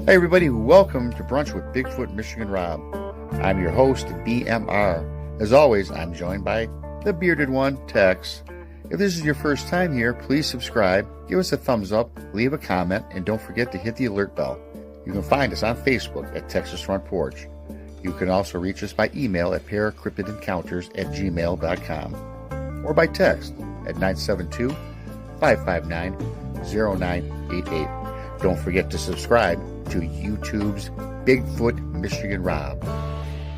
Hey everybody, welcome to Brunch with Bigfoot Michigan Rob. I'm your host, BMR. As always, I'm joined by the bearded one, Tex. If this is your first time here, please subscribe, give us a thumbs up, leave a comment, and don't forget to hit the alert bell. You can find us on Facebook at Texas Front Porch. You can also reach us by email at paracryptidencounters@gmail.com or by text at 972-559-0988. Don't forget to subscribe to YouTube's Bigfoot Michigan Rob.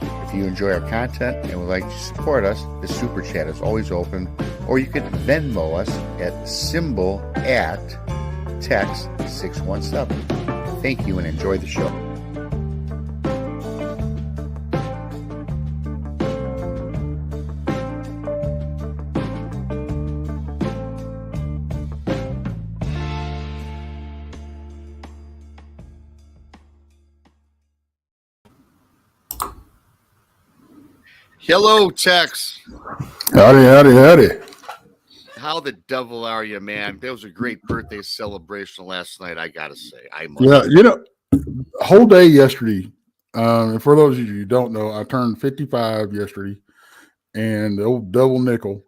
If you enjoy our content and would like to support us, the Super Chat is always open, or you can Venmo us at symbol at Tex617. Thank you and enjoy the show. Hello, Tex. Howdy. How the devil are you, man? That was a great birthday celebration last night, I gotta say. Whole day yesterday. And for those of you who don't know, I turned 55 yesterday, and the old double nickel.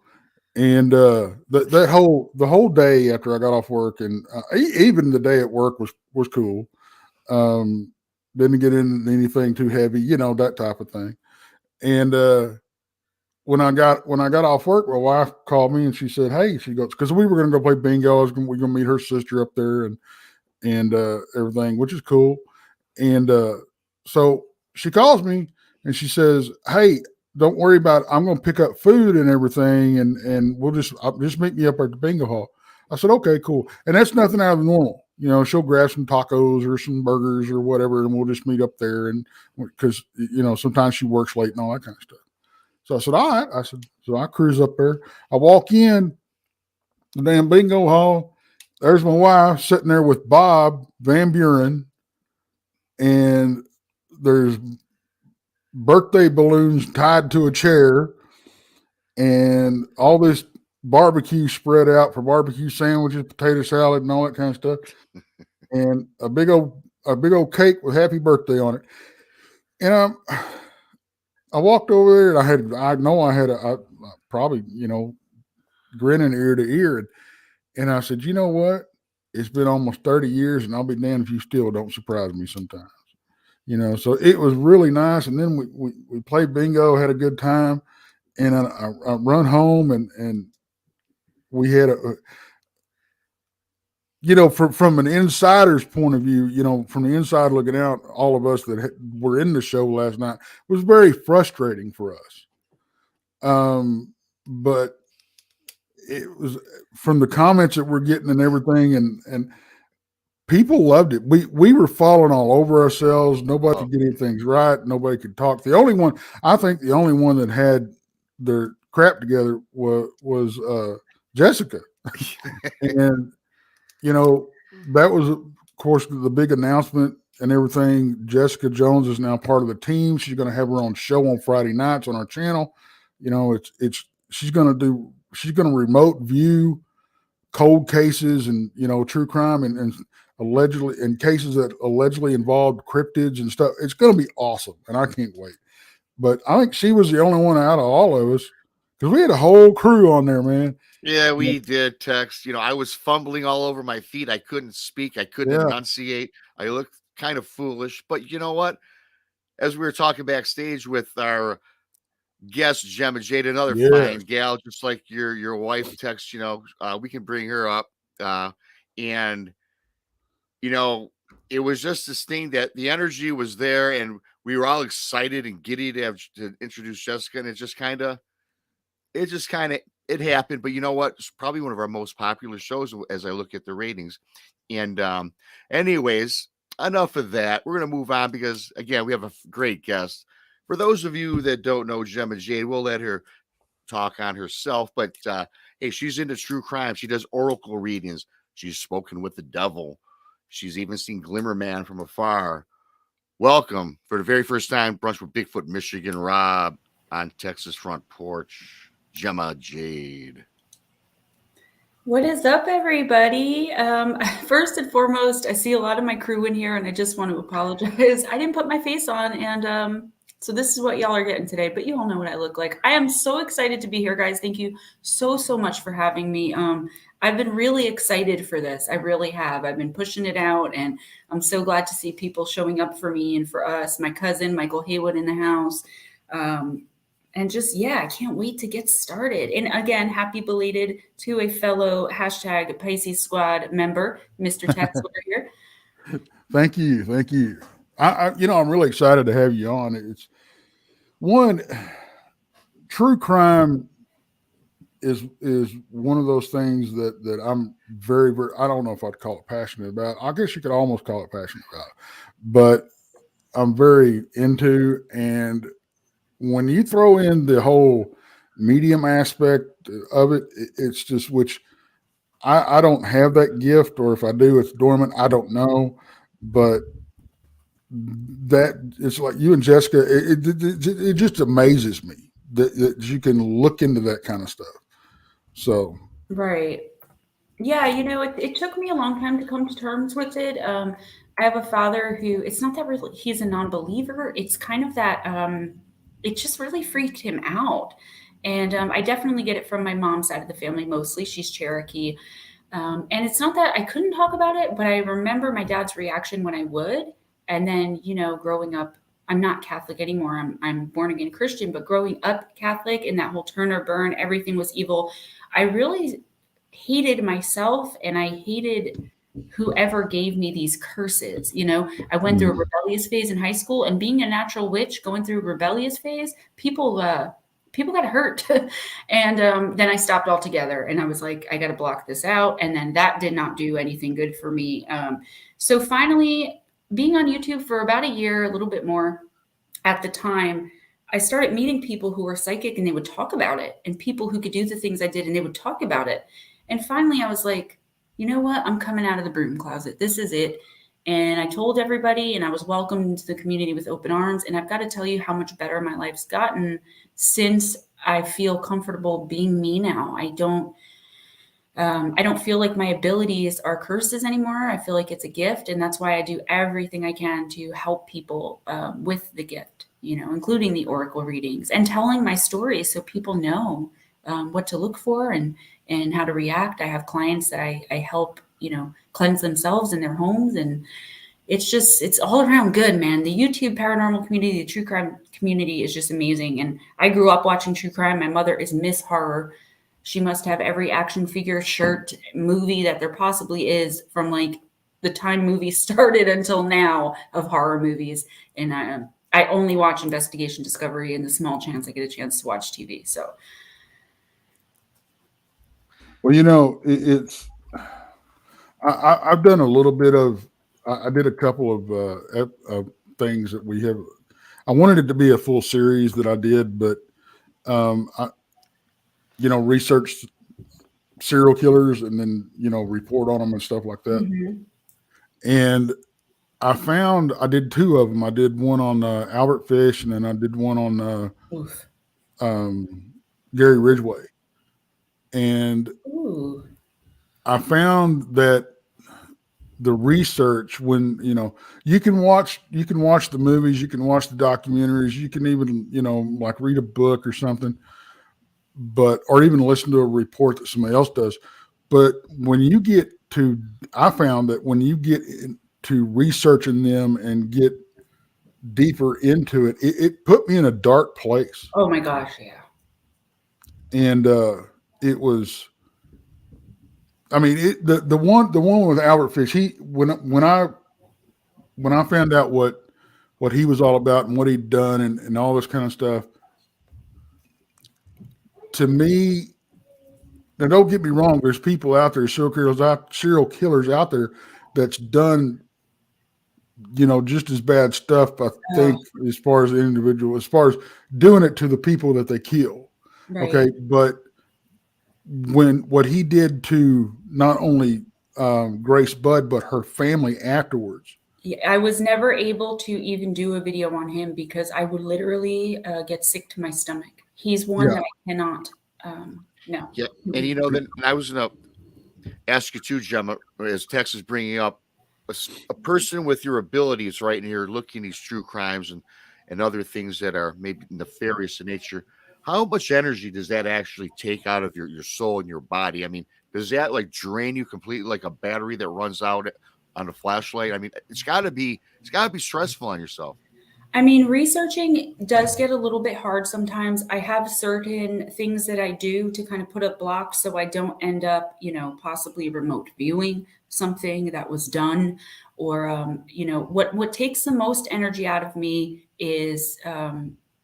And the whole day after I got off work, and even the day at work was cool. Didn't get into anything too heavy, that type of thing. And when I got off work, my wife called me and she said, "Hey," she goes, because we were going to go play bingo. We're going to meet her sister up there and everything, which is cool. And so she calls me and she says, "Hey, don't worry about it. I'm going to pick up food and everything, and we'll just meet me up at the bingo hall." I said, "Okay, cool." And that's nothing out of the normal. She'll grab some tacos or some burgers or whatever, and we'll just meet up there. And because, sometimes she works late and all that kind of stuff. So I said, all right. So I cruise up there. I walk in the damn bingo hall. There's my wife sitting there with Bob Van Buren, and there's birthday balloons tied to a chair and all this barbecue spread out for barbecue sandwiches, potato salad, and all that kind of stuff, and a big old cake with happy birthday on it. And I walked over there, and I had a probably grinning ear to ear, and I said, "You know what? It's been almost 30 years, and I'll be damned if you still don't surprise me sometimes." So it was really nice. And then we played bingo, had a good time, and I run home and we had from an insider's point of view, from the inside looking out, all of us that were in the show last night, was very frustrating for us. But it was from the comments that we're getting and everything, and people loved it. We were falling all over ourselves. Nobody could get anything right. Nobody could talk. The only one that had their crap together was Jessica. And that was, of course, the big announcement and everything. Jessica Jones is now part of the team. She's going to have her own show on Friday nights on our channel. She's going to remote view cold cases and true crime and allegedly in cases that allegedly involved cryptids and stuff. It's going to be awesome, and I can't wait. But I think she was the only one out of all of us, because we had a whole crew on there, man. Yeah, we did, Tex. I was fumbling all over my feet. I couldn't speak. I couldn't enunciate. I looked kind of foolish. But you know what? As we were talking backstage with our guest, Gemma Jade, another fine gal, just like your wife, Tex, we can bring her up. And it was just this thing that the energy was there, and we were all excited and giddy to introduce Jessica, and it happened. But you know what? It's probably one of our most popular shows as I look at the ratings. And anyways, enough of that. We're going to move on because, again, we have a great guest. For those of you that don't know Gemma Jade, we'll let her talk on herself. But, hey, she's into true crime. She does oracle readings. She's spoken with the devil. She's even seen Glimmer Man from afar. Welcome for the very first time, Brunch with Bigfoot Michigan Rob on Texas Front Porch, Gemma Jade. What is up, everybody? First and foremost, I see a lot of my crew in here, and I just want to apologize. I didn't put my face on, and so this is what y'all are getting today. But you all know what I look like. I am so excited to be here, guys. Thank you so much for having me. I've been really excited for this. I really have. I've been pushing it out, and I'm so glad to see people showing up for me and for us. My cousin Michael Haywood in the house. Um, and just yeah, I can't wait to get started. And again, happy belated to a fellow hashtag Pisces Squad member, Mr. Tex over here. Thank you, thank you. I'm really excited to have you on. It's one true crime is one of those things that I'm very I don't know if I'd call it passionate about. I guess you could almost call it passionate about, but I'm very into. And when you throw in the whole medium aspect of it, it's just which I don't have that gift, or if I do, it's dormant. I don't know, but that it's like you and Jessica. It just amazes me that you can look into that kind of stuff. So Right. Yeah, it took me a long time to come to terms with it. I have a father who, it's not that really he's a non-believer. It's kind of that it just really freaked him out. And I definitely get it from my mom's side of the family mostly. She's Cherokee. And it's not that I couldn't talk about it, but I remember my dad's reaction when I would. And then, growing up, I'm not Catholic anymore. I'm born again Christian, but growing up Catholic and that whole turn or burn, everything was evil. I really hated myself and I hated whoever gave me these curses. I went through a mm, rebellious phase in high school, and being a natural witch, going through a rebellious phase, people got hurt. And then I stopped altogether and I was like, I got to block this out. And then that did not do anything good for me. So finally, being on YouTube for about a year, a little bit more at the time, I started meeting people who were psychic and they would talk about it, and people who could do the things I did and they would talk about it. And finally, I was like, you know what? I'm coming out of the broom closet. This is it. And I told everybody, and I was welcomed into the community with open arms. And I've got to tell you how much better my life's gotten since I feel comfortable being me now. I don't feel like my abilities are curses anymore. I feel like it's a gift, and that's why I do everything I can to help people with the gift. Including the oracle readings and telling my stories so people know what to look for and how to react. I have clients that I help cleanse themselves in their homes, and it's all around good, man. The YouTube paranormal community, the true crime community is just amazing. And I grew up watching true crime. My mother is Miss Horror. She must have every action figure, shirt, movie that there possibly is from like the time movies started until now of horror movies. And I only watch Investigation Discovery and the small chance I get a chance to watch TV. So well, it's I've done a little bit of. I did a couple of things that we have. I wanted it to be a full series that I did, but I researched serial killers and then report on them and stuff like that. mhm. And I did two of them. I did one on Albert Fish, and then I did one on Oof. um, Gary Ridgway. And Ooh. I found that the research, when you can watch the movies, you can watch the documentaries, you can even like read a book or something, but or even listen to a report that somebody else does. But when you get to, I found that when you get into researching them and get deeper into it, it put me in a dark place. Oh my gosh, yeah. And it was, I mean, the one with Albert Fish. He when I found out what he was all about and what he'd done and all this kind of stuff, to me, now don't get me wrong, there's people out there, serial killers out there that's done just as bad stuff. I Oh, think as far as the individual, as far as doing it to the people that they kill. right. Okay, but when what he did to not only Grace Budd but her family afterwards. Yeah, I was never able to even do a video on him because I would literally get sick to my stomach. He's one Yeah, that I cannot. No. Yeah, and Mm-mm. then I was in a ask you too, Gemma, as Tex is bringing up a person with your abilities right in here, looking at these true crimes and other things that are maybe nefarious in nature. How much energy does that actually take out of your soul and your body? I mean, does that like drain you completely, like a battery that runs out on a flashlight? I mean, it's got to be stressful on yourself. I mean, researching does get a little bit hard sometimes. I have certain things that I do to kind of put up blocks so I don't end up, possibly remote viewing something that was done. Or, what takes the most energy out of me is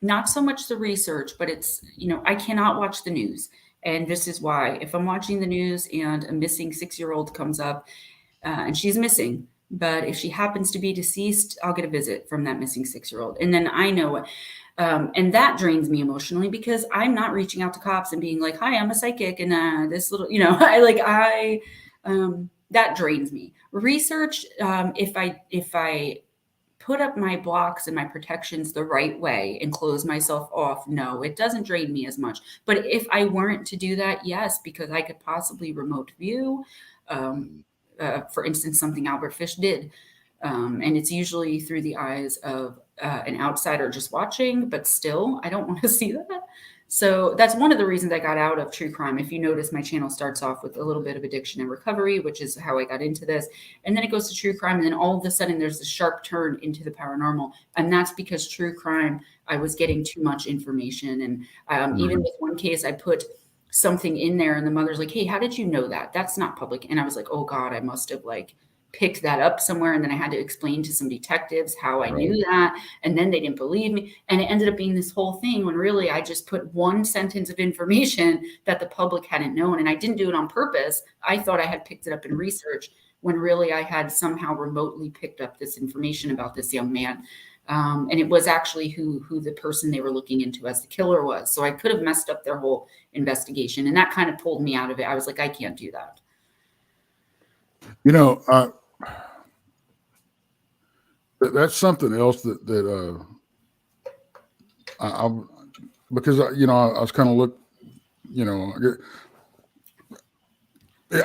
not so much the research, but it's, I cannot watch the news. And this is why. If I'm watching the news and a missing 6-year-old comes up, and she's missing. But if she happens to be deceased, I'll get a visit from that missing 6-year-old. And then I know it. And that drains me emotionally because I'm not reaching out to cops and being like, hi, I'm a psychic. And this little, that drains me. Research, if I put up my blocks and my protections the right way and close myself off, no, it doesn't drain me as much. But if I weren't to do that, yes, because I could possibly remote view. Um, for instance, something Albert Fish did. And it's usually through the eyes of an outsider just watching, but still, I don't want to see that. So that's one of the reasons I got out of true crime. If you notice, my channel starts off with a little bit of addiction and recovery, which is how I got into this. And then it goes to true crime. And then all of a sudden, there's a sharp turn into the paranormal. And that's because true crime, I was getting too much information. And even with one case, I put something in there and the mother's like, hey, how did you know that? That's not public. And I was like, oh God, I must have picked that up somewhere. And then I had to explain to some detectives how I knew that. And then they didn't believe me. And it ended up being this whole thing when really I just put one sentence of information that the public hadn't known. And I didn't do it on purpose. I thought I had picked it up in research when really I had somehow remotely picked up this information about this young man. And it was actually who the person they were looking into as the killer was. So I could have messed up their whole investigation. And that kind of pulled me out of it. I was like, I can't do that. That's something else that I because I was kind of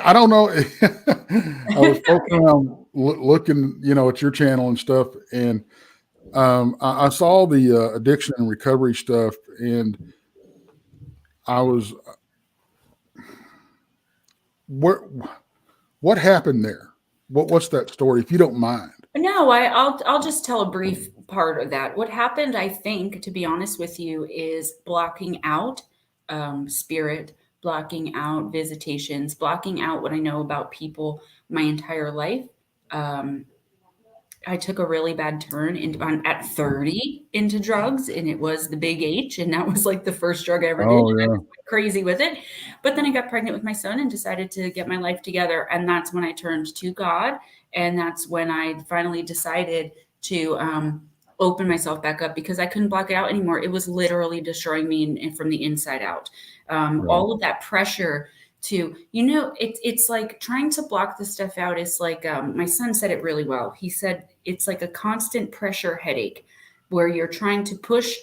I don't know. I was poking around looking, at your channel and stuff, and I saw the addiction and recovery stuff, and I was, what happened there? What's that story, if you don't mind? No, I'll just tell a brief part of that. What happened, I think, to be honest with you, is blocking out spirit, blocking out visitations, blocking out what I know about people my entire life. I took a really bad turn at 30 into drugs, and it was the big H, and that was like the first drug I ever did. Oh, yeah. I was crazy with it. But then I got pregnant with my son and decided to get my life together. And that's when I turned to God. And that's when I finally decided to open myself back up because I couldn't block it out anymore. It was literally destroying me from the inside out. All of that pressure to, it's like trying to block the stuff out is like, my son said it really well. He said, it's like a constant pressure headache where you're trying to push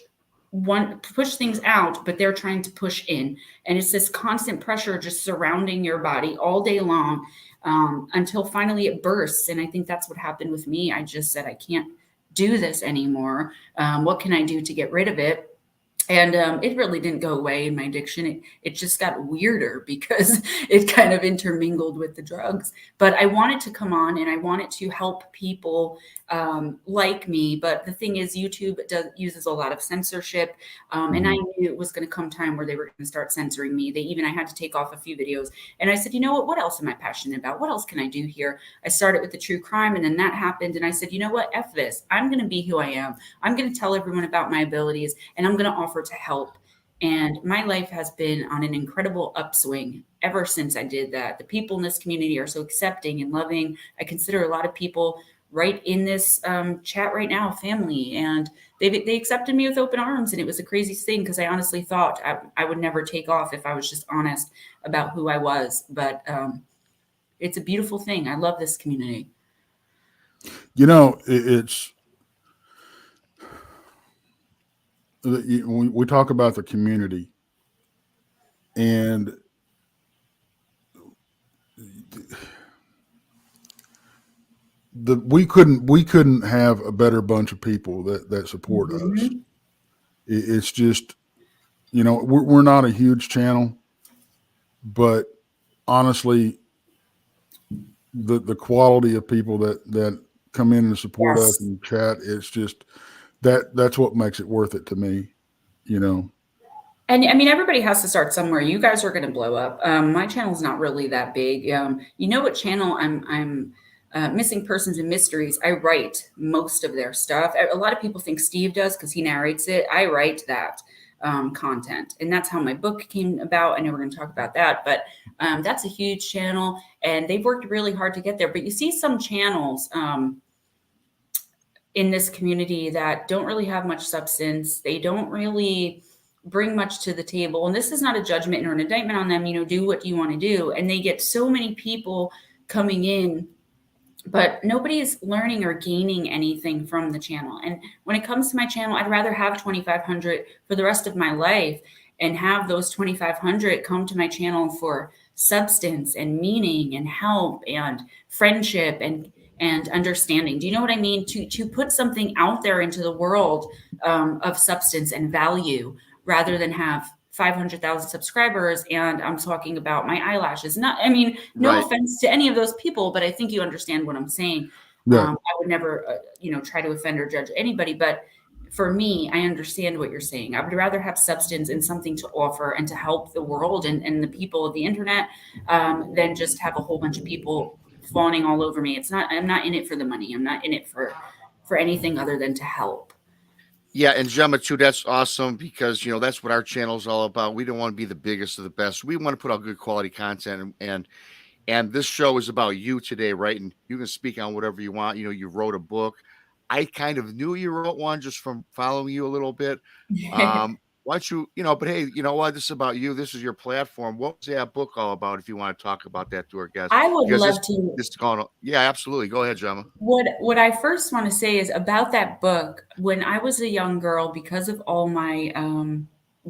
things out, but they're trying to push in. And it's this constant pressure just surrounding your body all day long until finally it bursts. And I think that's what happened with me. I just said, I can't do this anymore. What can I do to get rid of it? And it really didn't go away in my addiction. It just got weirder because it kind of intermingled with the drugs. But I wanted to come on and I wanted to help people like me. But the thing is, YouTube uses a lot of censorship. And I knew it was going to come time where they were going to start censoring me. I had to take off a few videos. And I said, you know what else am I passionate about? What else can I do here? I started with the true crime, and then that happened. And I said, you know what? F this. I'm going to be who I am. I'm going to tell everyone about my abilities, and I'm going to offer to help. And my life has been on an incredible upswing ever since I did that. The people in this community are so accepting and loving. I consider a lot of people right in this chat right now family, and they accepted me with open arms. And it was the craziest thing because I honestly thought I would never take off if I was just honest about who I was. But it's a beautiful thing. I love this community. It's we talk about the community, and we couldn't have a better bunch of people that support us. Mhm. It's just, we're not a huge channel, but honestly, the quality of people that come in and support us Yes. and chat, it's just that's what makes it worth it to me, And I mean, everybody has to start somewhere. You guys are going to blow up. My channel's not really that big. You know what channel I'm Missing Persons and Mysteries. I write most of their stuff. A lot of people think Steve does because he narrates it. I write that content, and that's how my book came about. I know we're going to talk about that, but that's a huge channel, and they've worked really hard to get there. But you see some channels in this community that don't really have much substance. They don't really bring much to the table. And this is not a judgment or an indictment on them, do what you want to do. And they get so many people coming in, but nobody's learning or gaining anything from the channel. And when it comes to my channel, I'd rather have 2,500 for the rest of my life and have those 2,500 come to my channel for substance and meaning and help and friendship and understanding. Do you know what I mean? To put something out there into the world of substance and value, rather than have 500,000 subscribers and I'm talking about my eyelashes. No Right. offense to any of those people, but I think you understand what I'm saying. Yeah. I would never, try to offend or judge anybody, but for me, I understand what you're saying. I would rather have substance and something to offer and to help the world and the people of the internet than just have a whole bunch of people fawning all over me. I'm not in it for the money. I'm not in it for anything other than to help. Yeah, and Gemma too, that's awesome because that's what our channel is all about. We don't want to be the biggest of the best. We want to put out good quality content and this show is about you today, right? And you can speak on whatever you want. You wrote a book. I kind of knew you wrote one just from following you a little bit. Why don't you, but hey, you know what? This is about you. This is your platform. What was that book all about? If you want to talk about that to our guests, I would because love to. this is going. Yeah, absolutely. Go ahead, Gemma. What I first want to say is about that book. When I was a young girl, because of all my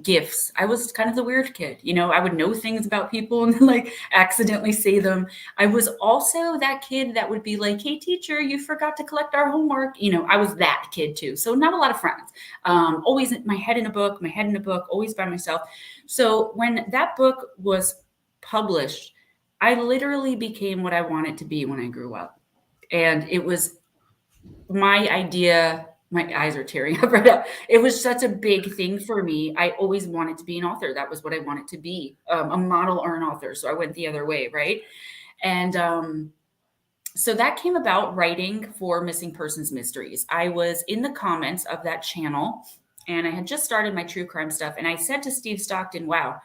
gifts, I was kind of the weird kid. I would know things about people and then accidentally say them. I was also that kid that would be like, "Hey, teacher, you forgot to collect our homework." I was that kid too. So not a lot of friends. Always my head in a book, always by myself. So when that book was published, I literally became what I wanted to be when I grew up. And it was my idea. My eyes are tearing up right now. It was such a big thing for me. I always wanted to be an author. That was what I wanted to be, a model or an author. So I went the other way, right? And so that came about writing for Missing Persons Mysteries. I was in the comments of that channel, and I had just started my true crime stuff. And I said to Steve Stockton, "Wow,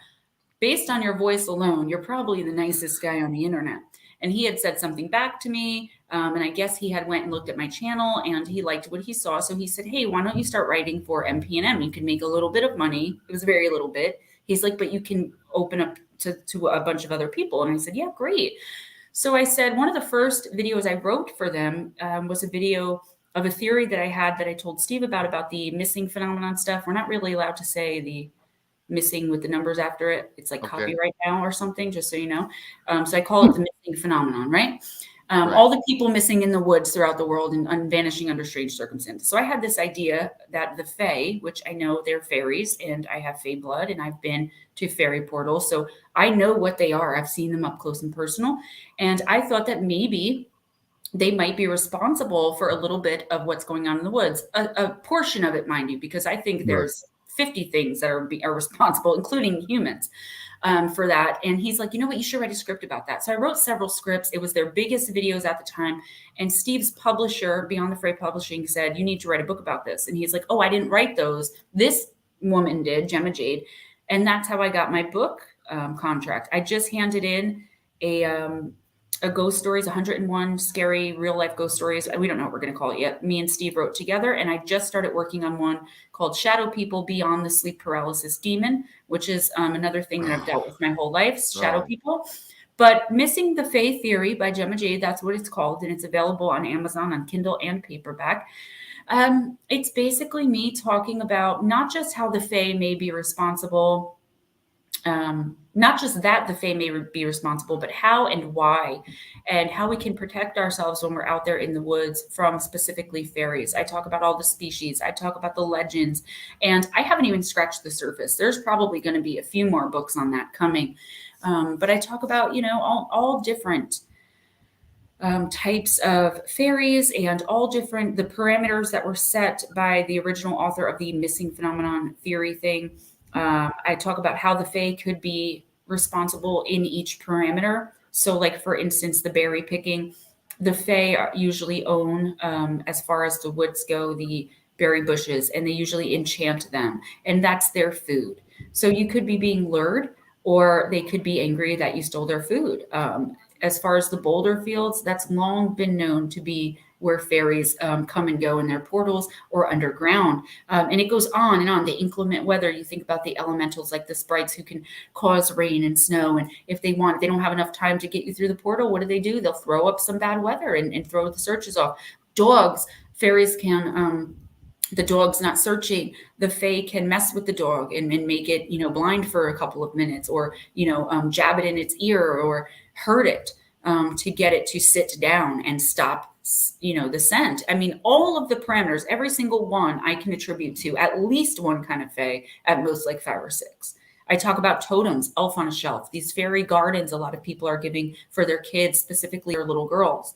based on your voice alone, you're probably the nicest guy on the internet." And he had said something back to me. And I guess he had went and looked at my channel and he liked what he saw. So he said, "Hey, why don't you start writing for MPNM? You can make a little bit of money." It was very little bit. He's like, "But you can open up to a bunch of other people." And I said, "Yeah, great." So I said, one of the first videos I wrote for them was a video of a theory that I had that I told Steve about the missing phenomenon stuff. We're not really allowed to say the missing with the numbers after it. It's like Okay. copyright now or something, just so you know. So I call it the missing phenomenon, right? Right. All the people missing in the woods throughout the world and vanishing under strange circumstances. So I had this idea that the Fae, which I know they're fairies and I have Fae blood and I've been to fairy portals. So I know what they are. I've seen them up close and personal. And I thought that maybe they might be responsible for a little bit of what's going on in the woods, a portion of it, mind you, because I think there's 50 things that are responsible, including humans, for that. And he's like, "You know what? You should write a script about that." So I wrote several scripts. It was their biggest videos at the time. And Steve's publisher, Beyond the Fray Publishing, said, "You need to write a book about this." And he's like, "Oh, I didn't write those. This woman did, Gemma Jade." And that's how I got my book contract. I just handed in a ghost stories, 101 scary real life ghost stories. We don't know what we're going to call it yet. Me and Steve wrote together, and I just started working on one called Shadow People Beyond the Sleep Paralysis Demon, which is another thing that I've dealt with my whole life, shadow people. But Missing the Fae Theory by Gemma Jade, that's what it's called, and it's available on Amazon on Kindle and paperback. It's basically me talking about not just how the Fae may be responsible not just that the Fae may be responsible, but how and why, and how we can protect ourselves when we're out there in the woods from specifically fairies. I talk about all the species, I talk about the legends, and I haven't even scratched the surface. There's probably going to be a few more books on that coming. But I talk about, all different types of fairies and all different, the parameters that were set by the original author of the missing phenomenon theory thing. I talk about how the Fae could be responsible in each parameter. So, like, for instance, the berry picking, the Fae usually own, as far as the woods go, the berry bushes, and they usually enchant them, and that's their food. So you could be being lured, or they could be angry that you stole their food. As far as the boulder fields, that's long been known to be where fairies come and go in their portals or underground. And it goes on and on. The inclement weather, you think about the elementals like the sprites who can cause rain and snow. And if they want, they don't have enough time to get you through the portal, what do? They'll throw up some bad weather and throw the searches off. Dogs, fairies can... the dog's not searching, the Fae can mess with the dog and make it, blind for a couple of minutes, or, jab it in its ear or hurt it to get it to sit down and stop, the scent. I mean, all of the parameters, every single one I can attribute to at least one kind of Fae, at most like 5 or 6. I talk about totems, elf on a shelf, these fairy gardens a lot of people are giving for their kids, specifically their little girls.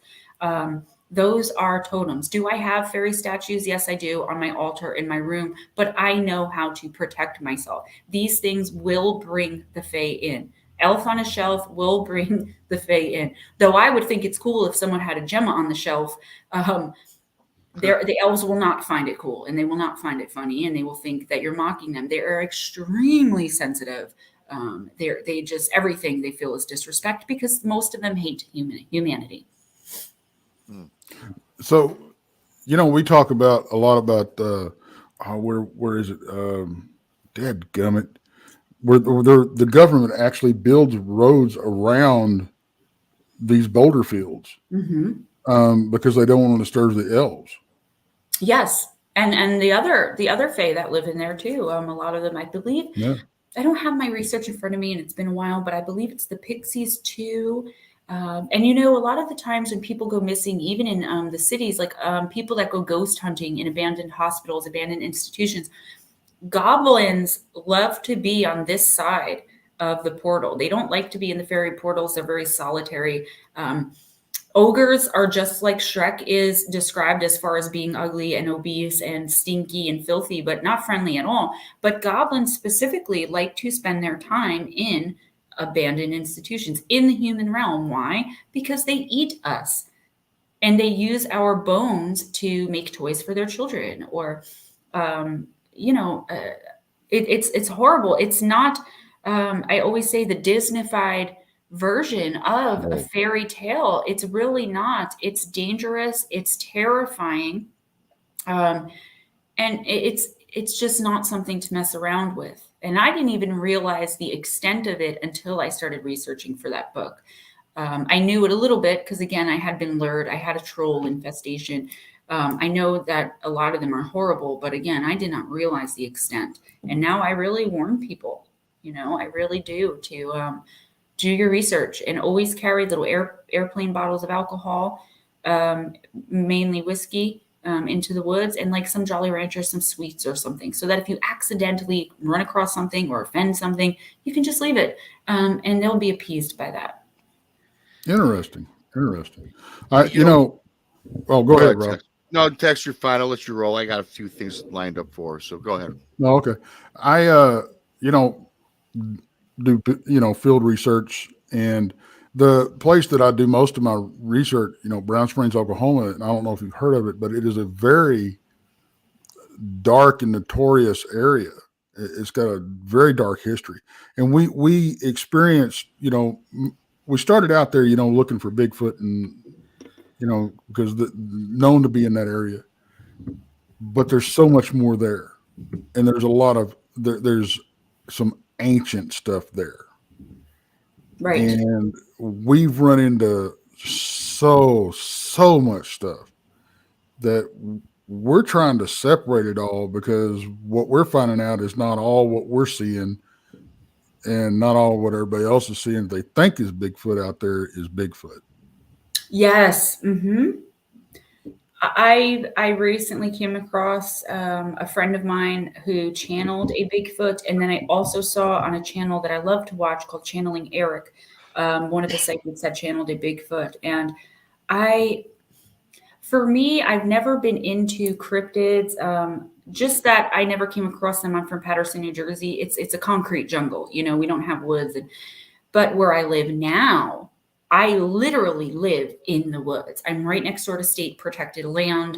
Those are totems. Do I have fairy statues? Yes, I do, on my altar in my room, but I know how to protect myself. These things will bring the Fae in. Elf on a shelf will bring the Fae in. Though I would think it's cool if someone had a Gemma on the shelf. The elves will not find it cool, and they will not find it funny, and they will think that you're mocking them. They are extremely sensitive. They just, everything they feel is disrespect, because most of them hate humanity. So, we talk about a lot about where is it? Dadgummit, where the government actually builds roads around these boulder fields because they don't want to disturb the elves. Yes, and the other Fae that live in there too. A lot of them, I believe. Yeah. I don't have my research in front of me, and it's been a while, but I believe it's the pixies too. And a lot of the times when people go missing, even in the cities, like people that go ghost hunting in abandoned hospitals, abandoned institutions, goblins love to be on this side of the portal. They don't like to be in the fairy portals. They're very solitary. Ogres are just like Shrek is described, as far as being ugly and obese and stinky and filthy, but not friendly at all. But goblins specifically like to spend their time in abandoned institutions in the human realm. Why? Because they eat us, and they use our bones to make toys for their children, or it's horrible. It's not I always say the Disneyfied version of a fairy tale. It's really not. It's dangerous, it's terrifying, and it's just not something to mess around with. And I didn't even realize the extent of it until I started researching for that book. I knew it a little bit because, again, I had been lured. I had a troll infestation. I know that a lot of them are horrible, but again, I did not realize the extent. And now I really warn people, I really do, to do your research, and always carry little airplane bottles of alcohol, mainly whiskey, into the woods, and like some Jolly Ranchers, some sweets or something, so that if you accidentally run across something or offend something, you can just leave it, and they'll be appeased by that. Interesting. Oh, go ahead, Rob. Tex. No, Tex, you're fine. I'll let you roll. I got a few things lined up for her, so go ahead. No, okay. I do field research, and the place that I do most of my research, Brown Springs, Oklahoma, and I don't know if you've heard of it, but it is a very dark and notorious area. It's got a very dark history, and we experienced, we started out there, looking for Bigfoot, and because known to be in that area, but there's so much more there, and there's a lot of there's some ancient stuff there, right? And we've run into so much stuff that we're trying to separate it all, because what we're finding out is not all what we're seeing and not all what everybody else is seeing they think is Bigfoot out there is Bigfoot. Yes. I recently came across a friend of mine who channeled a Bigfoot, and then I also saw on a channel that I love to watch called Channeling Eric. One of the segments had channeled a Bigfoot, and for me, I've never been into cryptids. Just that I never came across them. I'm from Patterson, New Jersey. It's a concrete jungle. You know, we don't have woods, but where I live now, I literally live in the woods. I'm right next door to state protected land.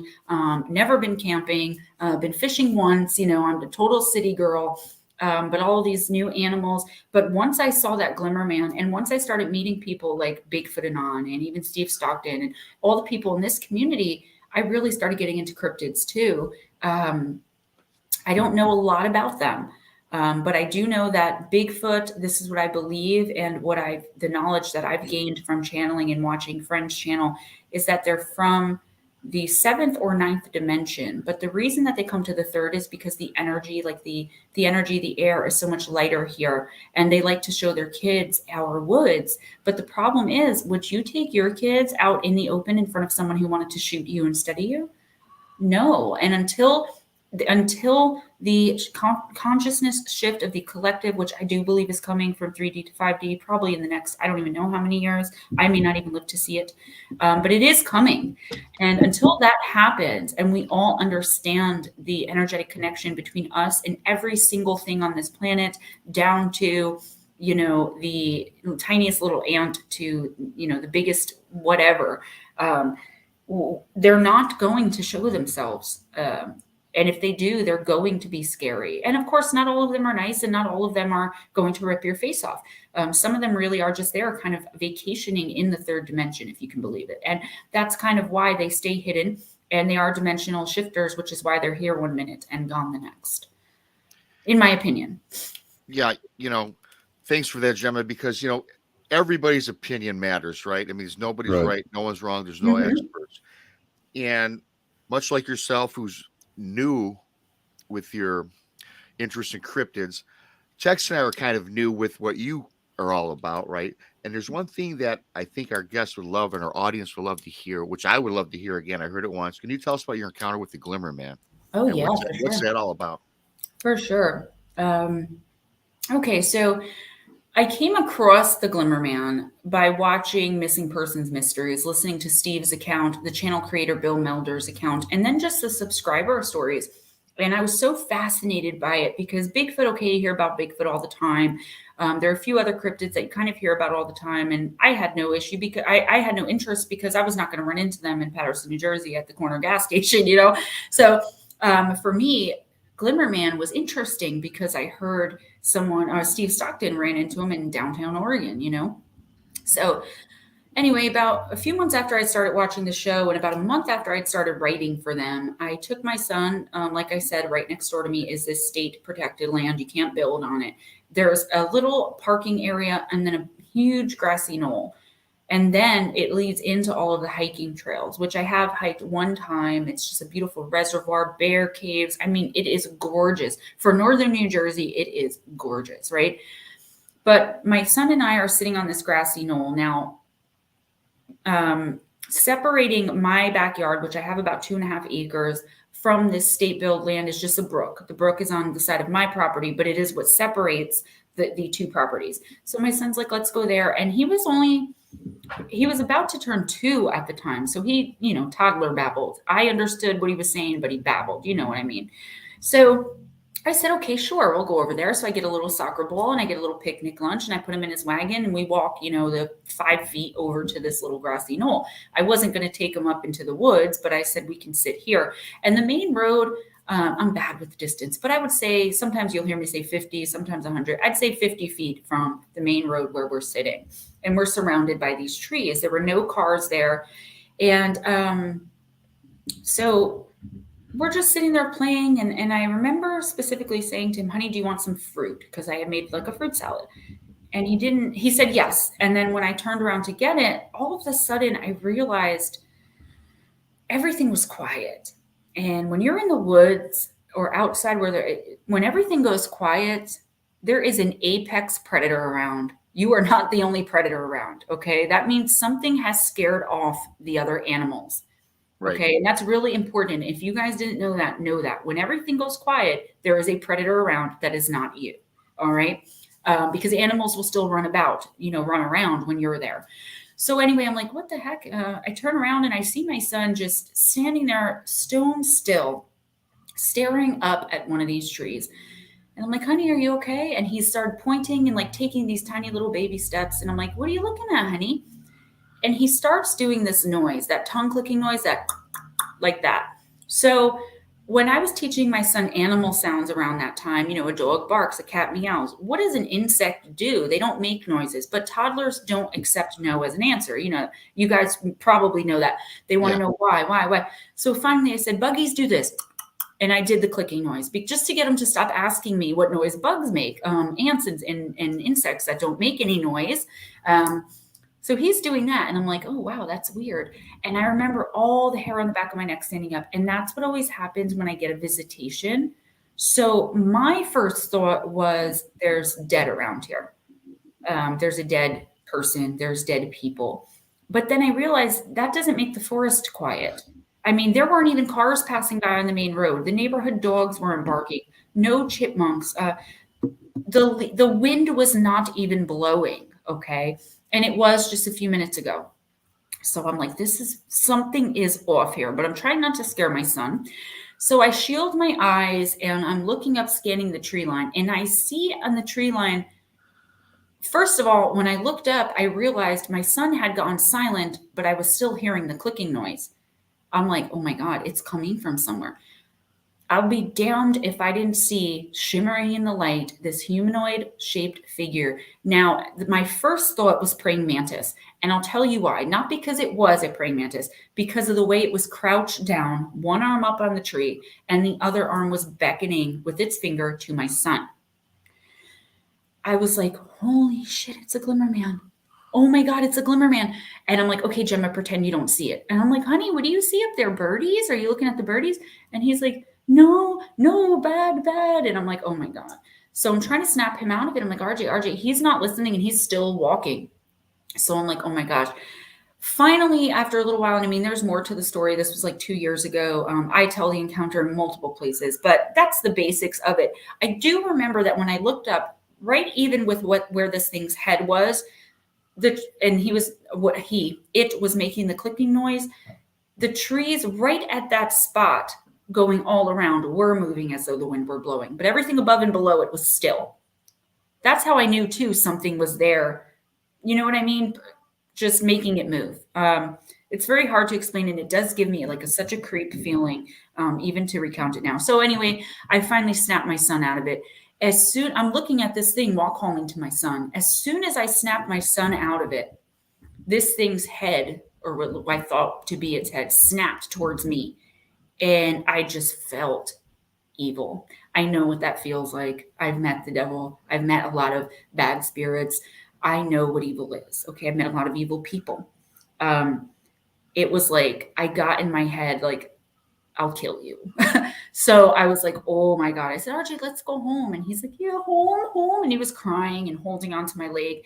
Never been camping, been fishing once, you know, I'm a total city girl. But all of these new animals. But once I saw that Glimmer Man, and once I started meeting people like Bigfoot and even Steve Stockton and all the people in this community, I really started getting into cryptids too. I don't know a lot about them. But I do know that Bigfoot, this is what I believe, and the knowledge that I've gained from channeling and watching friends channel is that they're from the 7th or 9th dimension. But the reason that they come to the 3rd is because the energy, like the energy, the air is so much lighter here. And they like to show their kids our woods. But the problem is, would you take your kids out in the open in front of someone who wanted to shoot you instead of you? No. And until the consciousness shift of the collective, which I do believe is coming from 3D to 5D, probably in the next, I don't even know how many years. I may not even live to see it, but it is coming. And until that happens, and we all understand the energetic connection between us and every single thing on this planet, down to, you know, the tiniest little ant to, you know, the biggest whatever, they're not going to show themselves. And if they do, they're going to be scary. And of course, not all of them are nice, and not all of them are going to rip your face off. Some of them really are just there kind of vacationing in the 3rd dimension, if you can believe it. And that's kind of why they stay hidden, and they are dimensional shifters, which is why they're here one minute and gone the next, in my opinion. Yeah, you know, thanks for that, Gemma, because, you know, everybody's opinion matters, right? I mean, nobody's right, no one's wrong, there's no experts. And much like yourself, who's new with your interest in cryptids, Tex and I are kind of new with what you are all about, right? And there's one thing that I think our guests would love and our audience would love to hear, which I would love to hear again. I heard it once. Can you tell us about your encounter with the Glimmer Man? Oh, and yeah. What's that all about? For sure. Okay, so I came across the Glimmer Man by watching Missing Persons Mysteries, listening to Steve's account, the channel creator Bill Melder's account, and then just the subscriber stories. And I was so fascinated by it because Bigfoot, okay, you hear about Bigfoot all the time. There are a few other cryptids that you kind of hear about all the time. And I had no issue because I had no interest because I was not going to run into them in Patterson, New Jersey at the corner gas station, you know? So for me, Glimmer Man was interesting because I heard Steve Stockton ran into him in downtown Oregon, you know? So anyway, about a few months after I started watching the show and about a month after I'd started writing for them, I took my son, like I said, right next door to me is this state protected land. You can't build on it. There's a little parking area and then a huge grassy knoll. And then it leads into all of the hiking trails, which I have hiked one time. It's just a beautiful reservoir, bear caves. I mean, it is gorgeous. For northern New Jersey, it is gorgeous, right? But my son and I are sitting on this grassy knoll. Now, separating my backyard, which I have about 2.5 acres, from this state-built land is just a brook. The brook is on the side of my property, but it is what separates the two properties. So my son's like, let's go there. And he was about to turn 2 at the time. So he, you know, toddler babbled. I understood what he was saying, but he babbled, you know what I mean? So I said, okay, sure, we'll go over there. So I get a little soccer ball and I get a little picnic lunch and I put him in his wagon and we walk, you know, the 5 feet over to this little grassy knoll. I wasn't going to take him up into the woods, but I said, we can sit here. And the main road, I'm bad with distance, but I would say sometimes you'll hear me say 50, sometimes 100. I'd say 50 feet from the main road where we're sitting. And we're surrounded by these trees. There were no cars there. And so we're just sitting there playing. And I remember specifically saying to him, honey, do you want some fruit? Because I had made like a fruit salad. And he said yes. And then when I turned around to get it, all of a sudden I realized everything was quiet. And when you're in the woods or outside when everything goes quiet, there is an apex predator around. You are not the only predator around. Okay. That means something has scared off the other animals. Right. Okay. And that's really important. If you guys didn't know that when everything goes quiet, there is a predator around that is not you. All right. Because animals will still run around when you're there. So anyway, I'm like, what the heck? I turn around and I see my son just standing there stone still, staring up at one of these trees. And I'm like, honey, are you okay? And he started pointing and like taking these tiny little baby steps. And I'm like, what are you looking at, honey? And he starts doing this noise, that tongue clicking noise, that like that. So when I was teaching my son animal sounds around that time, a dog barks, a cat meows. What does an insect do? They don't make noises, but toddlers don't accept no as an answer. You guys probably know that. They want to know why. So finally I said, buggies do this. And I did the clicking noise just to get him to stop asking me what noise bugs make, ants and insects that don't make any noise. So he's doing that. And I'm like, oh, wow, that's weird. And I remember all the hair on the back of my neck standing up. And that's what always happens when I get a visitation. So my first thought was there's dead around here. There's a dead person. There's dead people. But then I realized that doesn't make the forest quiet. I mean, there weren't even cars passing by on the main road. The neighborhood dogs weren't barking. No chipmunks. The wind was not even blowing. Okay. And it was just a few minutes ago. So I'm like, something is off here, but I'm trying not to scare my son. So I shield my eyes and I'm looking up, scanning the tree line. And I see on the tree line, first of all, when I looked up, I realized my son had gone silent, but I was still hearing the clicking noise. I'm like, oh my God, it's coming from somewhere. I'll be damned if I didn't see shimmering in the light, this humanoid shaped figure. Now, my first thought was praying mantis. And I'll tell you why. Not because it was a praying mantis, because of the way it was crouched down, one arm up on the tree, and the other arm was beckoning with its finger to my son. I was like, holy shit, it's a glimmer man. Oh my God, it's a glimmer man. And I'm like, okay, Gemma, pretend you don't see it. And I'm like, honey, what do you see up there? Birdies? Are you looking at the birdies? And he's like, no, bad. And I'm like, oh my God. So I'm trying to snap him out of it. I'm like, RJ, he's not listening and he's still walking. So I'm like, oh my gosh. Finally, after a little while, and I mean, there's more to the story. This was like 2 years ago. I tell the encounter in multiple places, but that's the basics of it. I do remember that when I looked up, right even with where this thing's head was, it was making the clicking noise. The trees right at that spot going all around were moving as though the wind were blowing, but everything above and below it was still. That's how I knew too, something was there. You know what I mean? Just making it move. It's very hard to explain, and it does give me such a creep feeling, even to recount it now. So anyway, I finally snapped my son out of it. I'm looking at this thing while calling to my son. As soon as I snapped my son out of it, this thing's head, or what I thought to be its head, snapped towards me. And I just felt evil. I know what that feels like. I've met the devil. I've met a lot of bad spirits. I know what evil is. Okay. I've met a lot of evil people. It was like, I got in my head, like, I'll kill you. So I was like, oh my God. I said, RJ, let's go home. And he's like, yeah, home. And he was crying and holding onto my leg.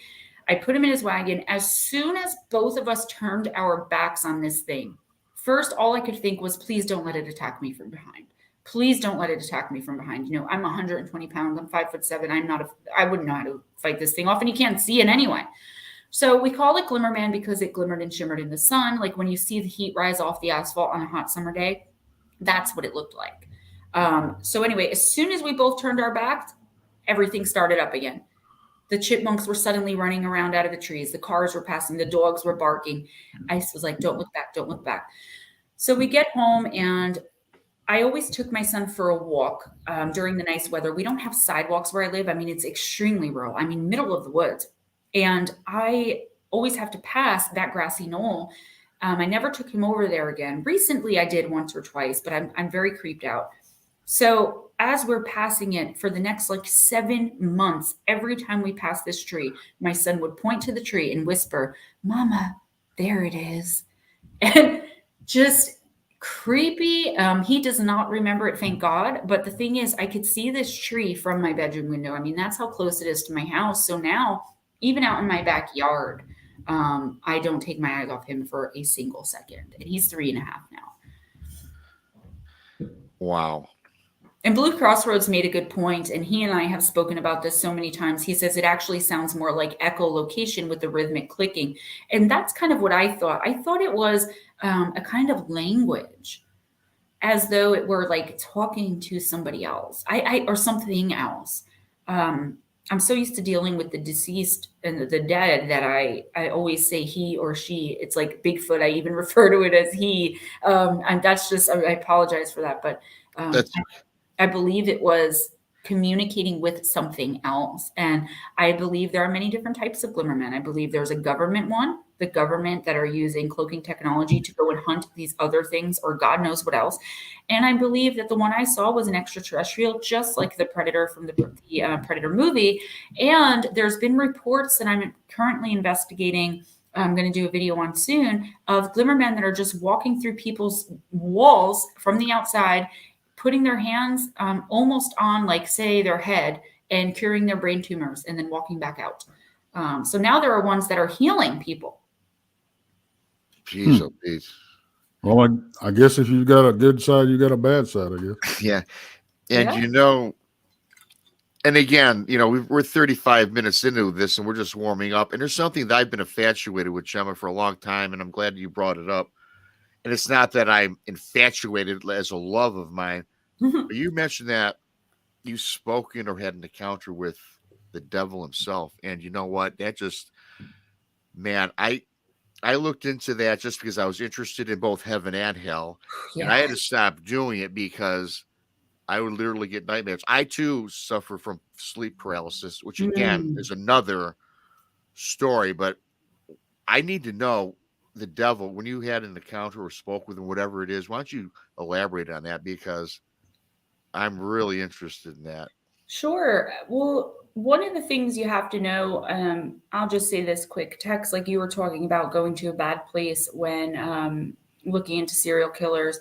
I put him in his wagon. As soon as both of us turned our backs on this thing, first, all I could think was, please don't let it attack me from behind. Please don't let it attack me from behind. I'm 120 pounds. I'm 5'7". I wouldn't know how to fight this thing off, and you can't see it anyway. So we call it Glimmer Man because it glimmered and shimmered in the sun. Like when you see the heat rise off the asphalt on a hot summer day, that's what it looked like. So anyway, as soon as we both turned our backs, everything started up again. The chipmunks were suddenly running around out of the trees. The cars were passing. The dogs were barking. I was like, don't look back, don't look back. So we get home, and I always took my son for a walk during the nice weather. We don't have sidewalks where I live. I mean, it's extremely rural. I mean, middle of the woods. And I always have to pass that grassy knoll. I never took him over there again. Recently, I did once or twice, but I'm very creeped out. So as we're passing it for the next 7 months, every time we pass this tree, my son would point to the tree and whisper, Mama, there it is. And just Creepy. He does not remember it, thank God. But the thing is, I could see this tree from my bedroom window. I mean, that's how close it is to my house. So now, even out in my backyard, I don't take my eyes off him for a single second. And he's 3.5 now. Wow. And Blue Crossroads made a good point, and he and I have spoken about this so many times. He says it actually sounds more like echolocation with the rhythmic clicking. And that's kind of what I thought. I thought it was a kind of language, as though it were like talking to somebody else, or something else. I'm so used to dealing with the deceased and the dead that I always say he or she. It's like Bigfoot. I even refer to it as he. And that's just, I apologize for that. But That's I believe it was communicating with something else. And I believe there are many different types of glimmermen. I believe there's a government one, the government that are using cloaking technology to go and hunt these other things or God knows what else. And I believe that the one I saw was an extraterrestrial, just like the Predator from the Predator movie. And there's been reports that I'm currently investigating. I'm going to do a video on soon of glimmermen that are just walking through people's walls from the outside, putting their hands almost on, like, say, their head and curing their brain tumors and then walking back out. So now there are ones that are healing people. jeez, oh, jeez. Well, I guess if you've got a good side, you got a bad side, I guess. Yeah. And, Yeah. And again, we're 35 minutes into this and we're just warming up. And there's something that I've been infatuated with, Gemma, for a long time. And I'm glad you brought it up. And it's not that I'm infatuated as a love of mine, but you mentioned that you've spoken or had an encounter with the devil himself. And you know what? That just, man, I looked into that just because I was interested in both heaven and hell. And I had to stop doing it because I would literally get nightmares. I too suffer from sleep paralysis, which again is another story, but I need to know the devil, when you had an encounter or spoke with him, whatever it is, why don't you elaborate on that? Because I'm really interested in that. Sure. Well, one of the things you have to know, I'll just say this quick, Tex, like you were talking about going to a bad place when looking into serial killers.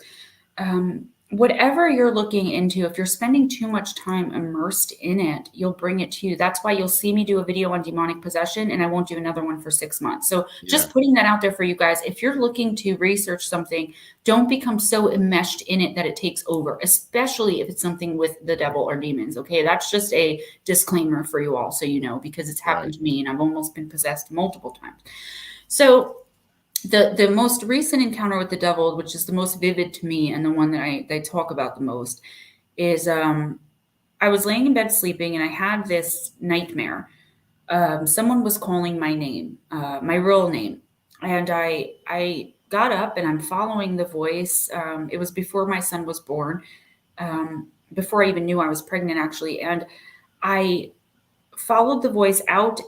Whatever you're looking into, if you're spending too much time immersed in it, you'll bring it to you. That's why you'll see me do a video on demonic possession and I won't do another one for 6 months. So just putting that out there for you guys. If you're looking to research something, don't become so enmeshed in it that it takes over, especially if it's something with the devil or demons. Okay. That's just a disclaimer for you all. So, because it's happened to me and I've almost been possessed multiple times. So the most recent encounter with the devil, which is the most vivid to me and the one that I talk about the most, is I was laying in bed sleeping and I had this nightmare. Someone was calling my name, my real name, and I got up and I'm following the voice. It was before my son was born, before I even knew I was pregnant, actually, and I followed the voice out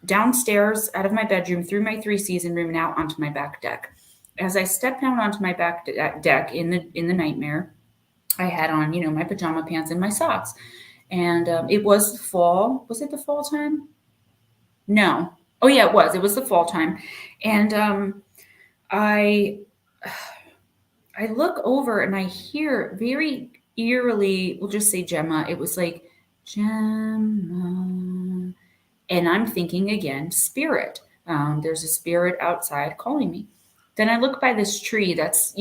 downstairs, out of my bedroom, through my 3-season room and out onto my back deck. As I stepped out onto my back deck in the nightmare, I had on, my pajama pants and my socks. And it was fall. Was it the fall time? No. Oh yeah, it was. It was the fall time. And I look over and I hear very eerily, we'll just say Gemma. It was like, Gemma. And I'm thinking again, spirit. There's a spirit outside calling me. Then I look by this tree that's,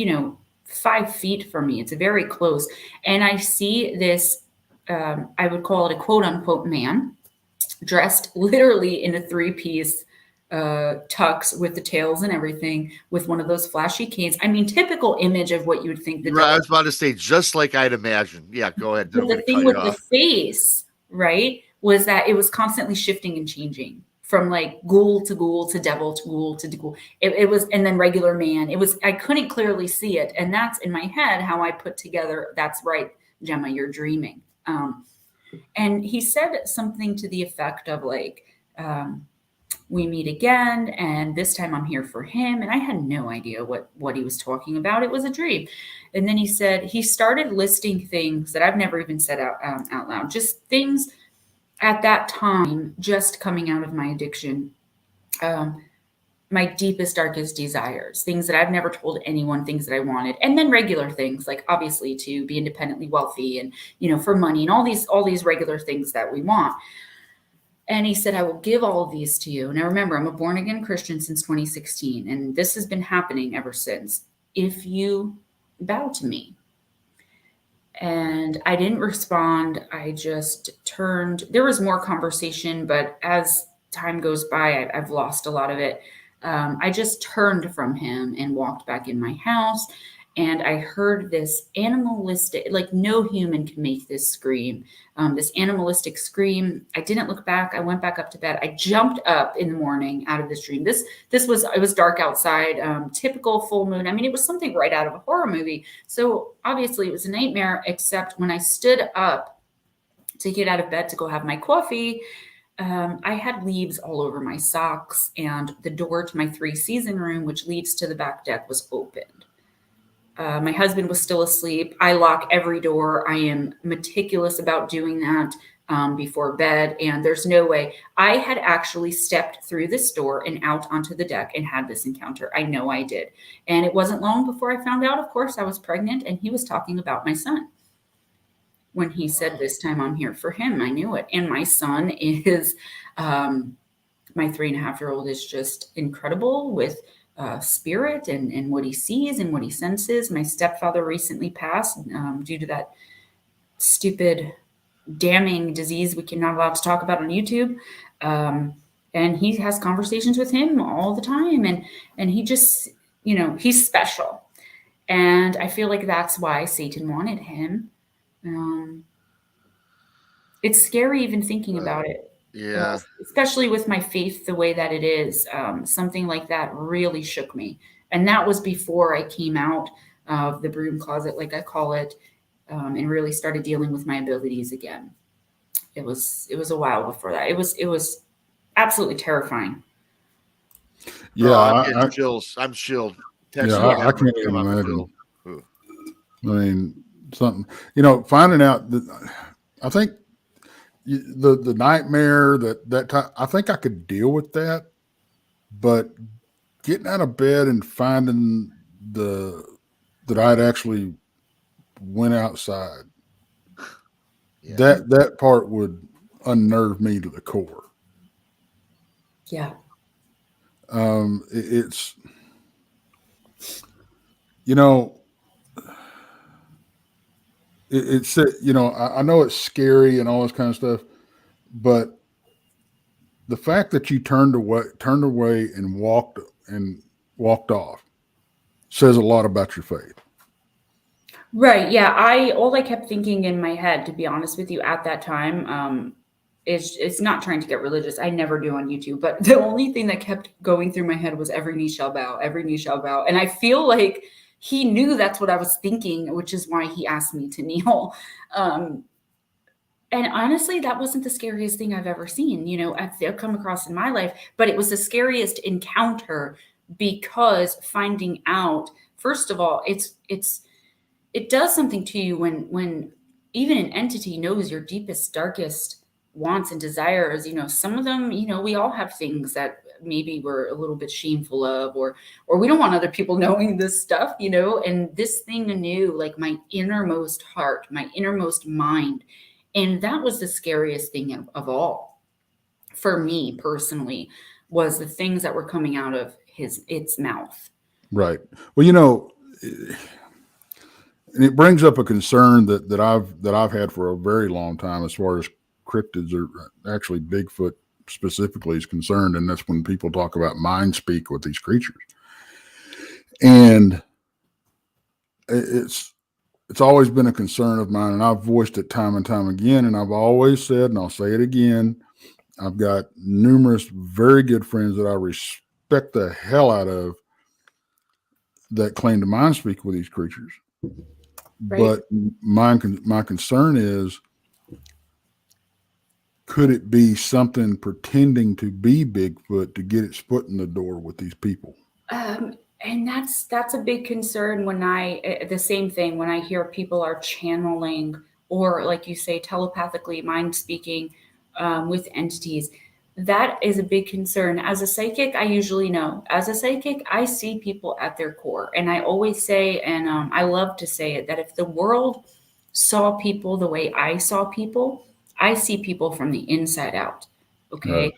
5 feet from me. It's very close. And I see this, I would call it a quote unquote man, dressed literally in a 3-piece tux with the tails and everything, with one of those flashy canes. I mean, typical image of what you would think. I was about to say, just like I'd imagine. Yeah, go ahead. But the thing with the face, right, was that it was constantly shifting and changing from like ghoul to ghoul to devil to ghoul to ghoul. It was, and then regular man. It was, I couldn't clearly see it. And that's in my head how I put together, that's right, Gemma, you're dreaming. And he said something to the effect of like, we meet again, and this time I'm here for him. And I had no idea what he was talking about. It was a dream. And then he said, he started listing things that I've never even said out loud, just things at that time, just coming out of my addiction. my deepest, darkest desires, things that I've never told anyone, things that I wanted. And then regular things, like obviously to be independently wealthy and, for money and all these regular things that we want. And he said, I will give all of these to you. Now, remember, I'm a born again Christian since 2016, and this has been happening ever since. If you bow to me. And I didn't respond. I just turned. There was more conversation, but as time goes by, I've lost a lot of it. I just turned from him and walked back in my house. And I heard this animalistic, like no human can make this scream, this animalistic scream. I didn't look back. I went back up to bed. I jumped up in the morning out of this dream. It was dark outside, typical full moon. I mean, it was something right out of a horror movie. So obviously it was a nightmare, except when I stood up to get out of bed to go have my coffee, I had leaves all over my socks, and the door to my 3-season room, which leads to the back deck, was opened. My husband was still asleep. I lock every door. I am meticulous about doing that before bed. And there's no way. I had actually stepped through this door and out onto the deck and had this encounter. I know I did. And it wasn't long before I found out, of course, I was pregnant, and he was talking about my son. When he said, this time I'm here for him, I knew it. And my son is, my 3.5-year-old is just incredible with spirit and what he sees and what he senses. My stepfather recently passed due to that stupid, damning disease we cannot allowed to talk about on YouTube. And he has conversations with him all the time. And he just, he's special. And I feel like that's why Satan wanted him. It's scary even thinking about it. Yeah. Especially with my faith the way that it is. Something like that really shook me. And that was before I came out of the broom closet, like I call it, and really started dealing with my abilities again. It was a while before that. It was absolutely terrifying. Yeah, Oh, I'm getting chills. I'm chilled. Text I can't even imagine. I mean, something, finding out that I think the nightmare that time, I think I could deal with that, but getting out of bed and finding that I'd actually went outside, that part would unnerve me to the core. Yeah. It's, it's I know it's scary and all this kind of stuff, but the fact that you turned away and walked off says a lot about your faith. Right. Yeah. All I kept thinking in my head, to be honest with you, at that time, it's not trying to get religious. I never do on YouTube, but the only thing that kept going through my head was every knee shall bow, every knee shall bow. And I feel like he knew that's what I was thinking, which is why he asked me to kneel. And honestly, that wasn't the scariest thing I've ever seen, I've come across in my life, but it was the scariest encounter because finding out, first of all, it does something to you when even an entity knows your deepest, darkest wants and desires. Some of them, we all have things that maybe we're a little bit shameful of, or we don't want other people knowing this stuff, and this thing knew like my innermost heart, my innermost mind. And that was the scariest thing of all for me personally, was the things that were coming out of its mouth. Right. Well, and it brings up a concern that I've had for a very long time as far as cryptids, or actually Bigfoot specifically, is concerned, and that's when people talk about mind speak with these creatures. And it's always been a concern of mine, and I've voiced it time and time again, and I've always said, and I'll say it again, I've got numerous very good friends that I respect the hell out of that claim to mind speak with these creatures. Right. But my concern is, could it be something pretending to be Bigfoot to get its foot in the door with these people? And that's a big concern the same thing when I hear people are channeling, or like you say, telepathically mind speaking with entities. That is a big concern. As a psychic, I usually know. As a psychic, I see people at their core. And I always say, and I love to say it, that if the world saw people the way I saw people, I see people from the inside out. Right. Okay.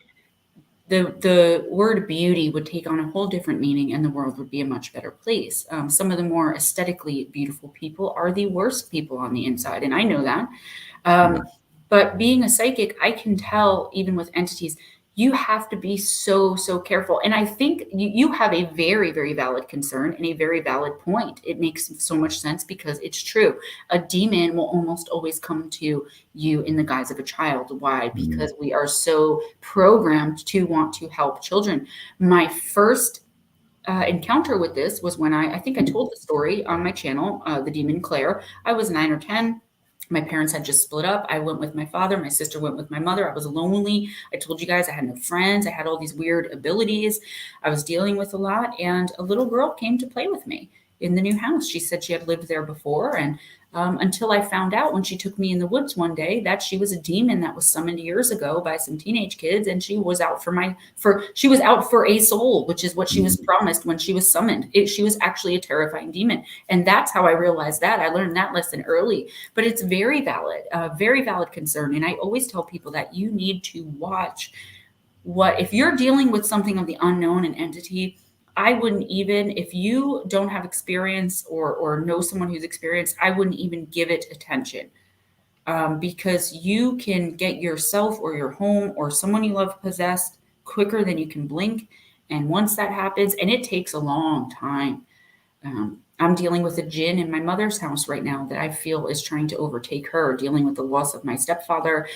The word beauty would take on a whole different meaning and the world would be a much better place. Some of the more aesthetically beautiful people are the worst people on the inside. And I know that. Right. But being a psychic, I can tell even with entities, you have to be so careful. And I think you have a very valid concern and a very valid point. It makes so much sense because it's true. A demon will almost always come to you in the guise of a child. Why? Because we are so programmed to want to help children. My first encounter with this was when I think I told the story on my channel, The Demon Claire. I was 9 or 10. My parents had just split up. I went with my father. My sister went with my mother. I was lonely. I told you guys I had no friends. I had all these weird abilities. I was dealing with a lot. And a little girl came to play with me in the new house. She said she had lived there before. And until I found out when she took me in the woods one day that she was a demon that was summoned years ago by some teenage kids, and she was out she was out for a soul, which is what she was promised when she was summoned. She was actually a terrifying demon, and that's how I realized that. I learned that lesson early, but it's very valid concern, and I always tell people that you need to watch if you're dealing with something of the unknown, an entity. I wouldn't even, if you don't have experience or know someone who's experienced, I wouldn't even give it attention, because you can get yourself or your home or someone you love possessed quicker than you can blink. And once that happens, and it takes a long time. I'm dealing with a djinn in my mother's house right now that I feel is trying to overtake her, dealing with the loss of my stepfather.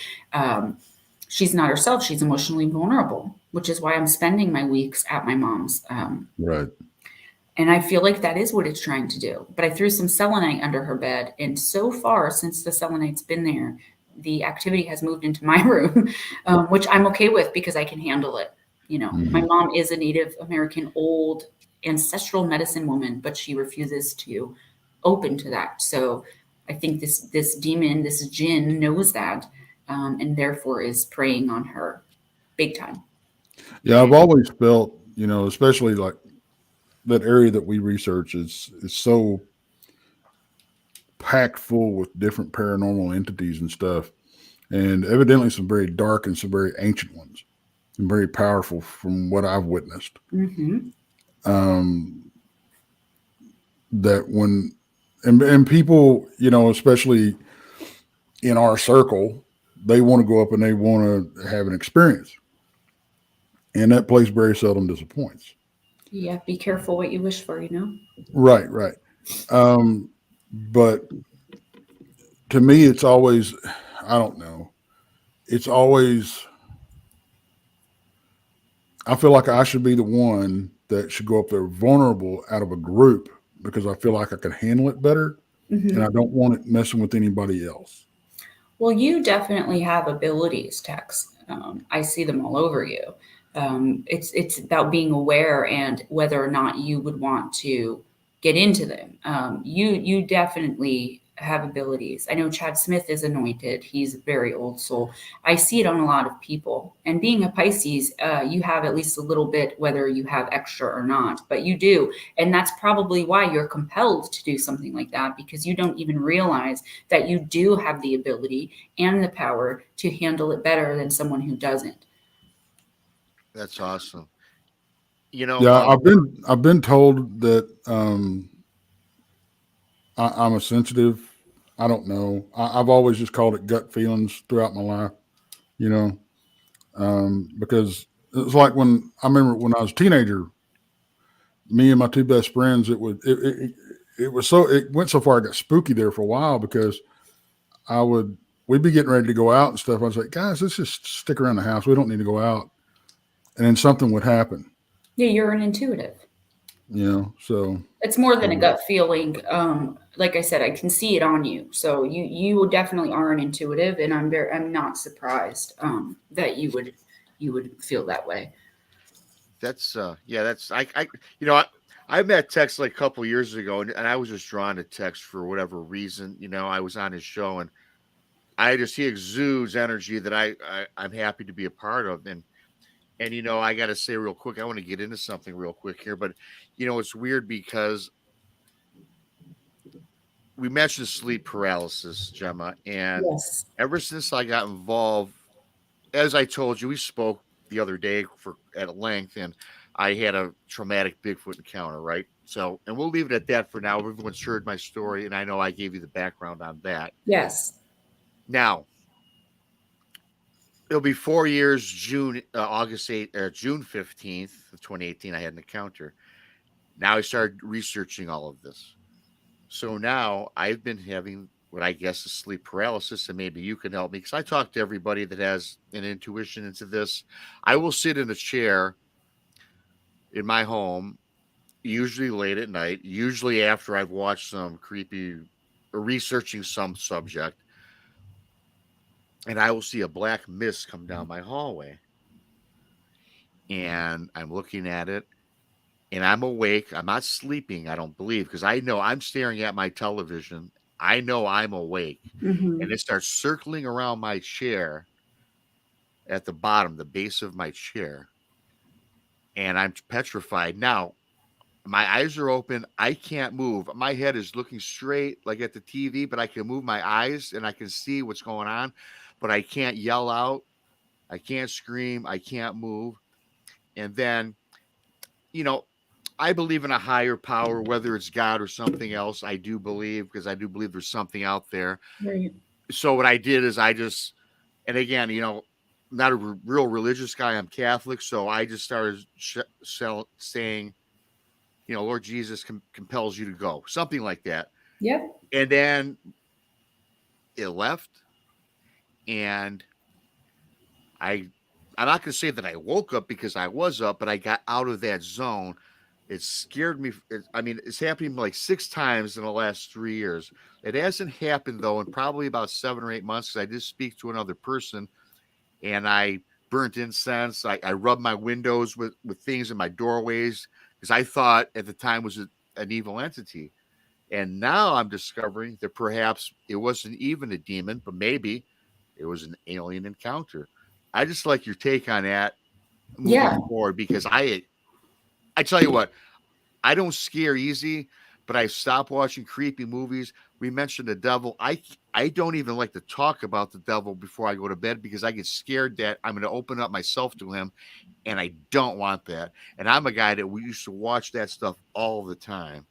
She's not herself. She's emotionally vulnerable, which is why I'm spending my weeks at my mom's. Right. And I feel like that is what it's trying to do. But I threw some selenite under her bed. And so far, since the selenite's been there, the activity has moved into my room, which I'm okay with because I can handle it. You know, my mom is a Native American old ancestral medicine woman, but she refuses to open to that. So I think this demon, this djinn knows that, and therefore is preying on her big time. Yeah, I've always felt, especially like that area that we research is so packed full with different paranormal entities and stuff, and evidently some very dark and some very ancient ones, and very powerful from what I've witnessed. Mm-hmm. That when and people, especially in our circle, they want to go up and they want to have an experience, and that place very seldom disappoints. Yeah, be careful what you wish for, Right. But to me, it's always, I don't know, it's always, I feel like I should be the one that should go up there vulnerable out of a group because I feel like I can handle it better, and I don't want it messing with anybody else. Well, you definitely have abilities, Tex. I see them all over you. It's about being aware and whether or not you would want to get into them. You definitely have abilities. I know Chad Smith is anointed. He's a very old soul. I see it on a lot of people. And being a Pisces, you have at least a little bit, whether you have extra or not, but you do. And that's probably why you're compelled to do something like that, because you don't even realize that you do have the ability and the power to handle it better than someone who doesn't. That's awesome. Yeah, I've been told that I'm a sensitive. I don't know. I've always just called it gut feelings throughout my life, because it's like when I remember when I was a teenager, me and my two best friends, it went so far, I got spooky there for a while because we'd be getting ready to go out and stuff. I was like, guys, let's just stick around the house. We don't need to go out. And then something would happen. Yeah, you're an intuitive. So it's more than a gut feeling. Like I said, I can see it on you. So you definitely are an intuitive, and I'm not surprised that you would feel that way. That's I met Tex like a couple years ago, and I was just drawn to Tex for whatever reason. I was on his show, and he exudes energy that I'm happy to be a part of. And And I got to say real quick, I want to get into something real quick here, but it's weird because we mentioned sleep paralysis, Gemma, and Yes. ever since I got involved, as I told you, we spoke the other day at length, and I had a traumatic Bigfoot encounter, right? So, and we'll leave it at that for now. Everyone's heard my story, and I know I gave you the background on that. Yes. Now, it'll be 4 years, August 8th, June 15th of 2018. I had an encounter. Now I started researching all of this. So now I've been having what I guess is sleep paralysis, and maybe you can help me because I talk to everybody that has an intuition into this. I will sit in a chair in my home, usually late at night, usually after I've watched some creepy or researching some subject, and I will see a black mist come down my hallway. And I'm looking at it, and I'm awake. I'm not sleeping, I don't believe, because I know I'm staring at my television. I know I'm awake. Mm-hmm. And it starts circling around my chair at the bottom, the base of my chair. And I'm petrified. Now, my eyes are open. I can't move. My head is looking straight, like at the TV, but I can move my eyes and I can see what's going on, but I can't yell out. I can't scream. I can't move. And then, you know, I believe in a higher power, whether it's God or something else. I do believe, because I do believe there's something out there. Right. So what I did is and again, not a real religious guy. I'm Catholic. So I just started saying, Lord Jesus compels you to go, something like that. Yep. And then it left. And I'm not going to say that I woke up because I was up, but I got out of that zone. It scared me. It's happening like 6 times in the last 3 years. It hasn't happened, though, in probably about 7 or 8 months, because I did speak to another person, and I burnt incense. I rubbed my windows with things in my doorways, because I thought at the time was an evil entity. And now I'm discovering that perhaps it wasn't even a demon, but maybe it was an alien encounter. I just like your take on that moving forward, because I tell you what, I don't scare easy, but I stopped watching creepy movies. We mentioned the devil. I don't even like to talk about the devil before I go to bed, because I get scared that I'm going to open up myself to him, and I don't want that. And I'm a guy that we used to watch that stuff all the time.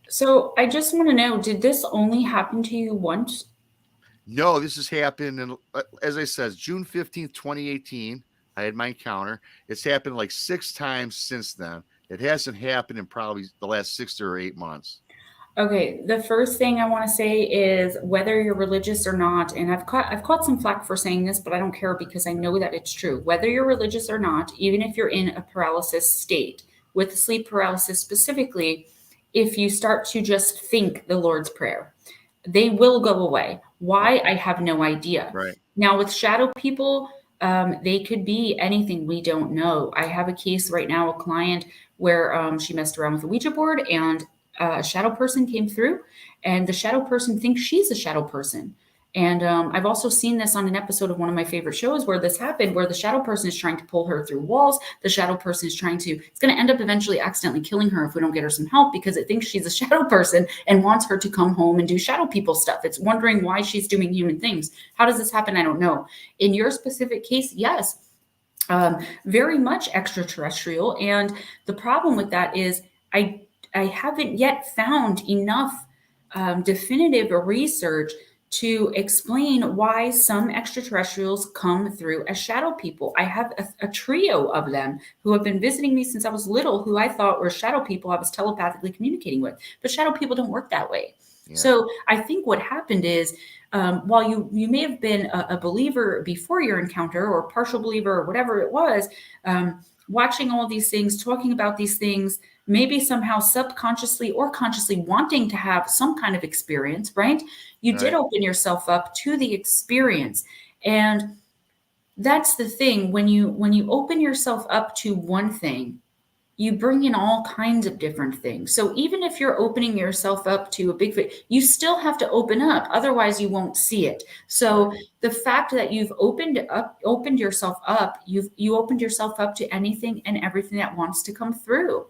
So I just want to know, did this only happen to you once? No, this has happened, in, as I said, June 15th, 2018. I had my encounter. It's happened like 6 times since then. It hasn't happened in probably the last 6 or 8 months. Okay, the first thing I want to say is whether you're religious or not, and I've caught some flack for saying this, but I don't care because I know that it's true. Whether you're religious or not, even if you're in a paralysis state, with sleep paralysis specifically, if you start to just think the Lord's Prayer, they will go away. Why? I have no idea. Right. Now, with shadow people, they could be anything we don't know. I have a case right now, a client where she messed around with a Ouija board, and a shadow person came through, and the shadow person thinks she's a shadow person. And I've also seen this on an episode of one of my favorite shows where this happened, where the shadow person is trying to pull her through walls. The shadow person is it's going to end up eventually accidentally killing her if we don't get her some help, because it thinks she's a shadow person and wants her to come home and do shadow people stuff. It's wondering why she's doing human things. How does this happen? I don't know. In your specific case, yes, very much extraterrestrial. And the problem with that is I haven't yet found enough definitive research to explain why some extraterrestrials come through as shadow people. I have a trio of them who have been visiting me since I was little, who I thought were shadow people I was telepathically communicating with. But shadow people don't work that way. Yeah. So I think what happened is, while you may have been a believer before your encounter, or partial believer, or whatever it was, watching all these things, talking about these things, maybe somehow subconsciously or consciously wanting to have some kind of experience, right? You did open yourself up to the experience. And that's the thing. When you open yourself up to one thing, you bring in all kinds of different things. So even if you're opening yourself up to a Bigfoot, you still have to open up. Otherwise, you won't see it. So the fact that you've opened yourself up, you opened yourself up to anything and everything that wants to come through.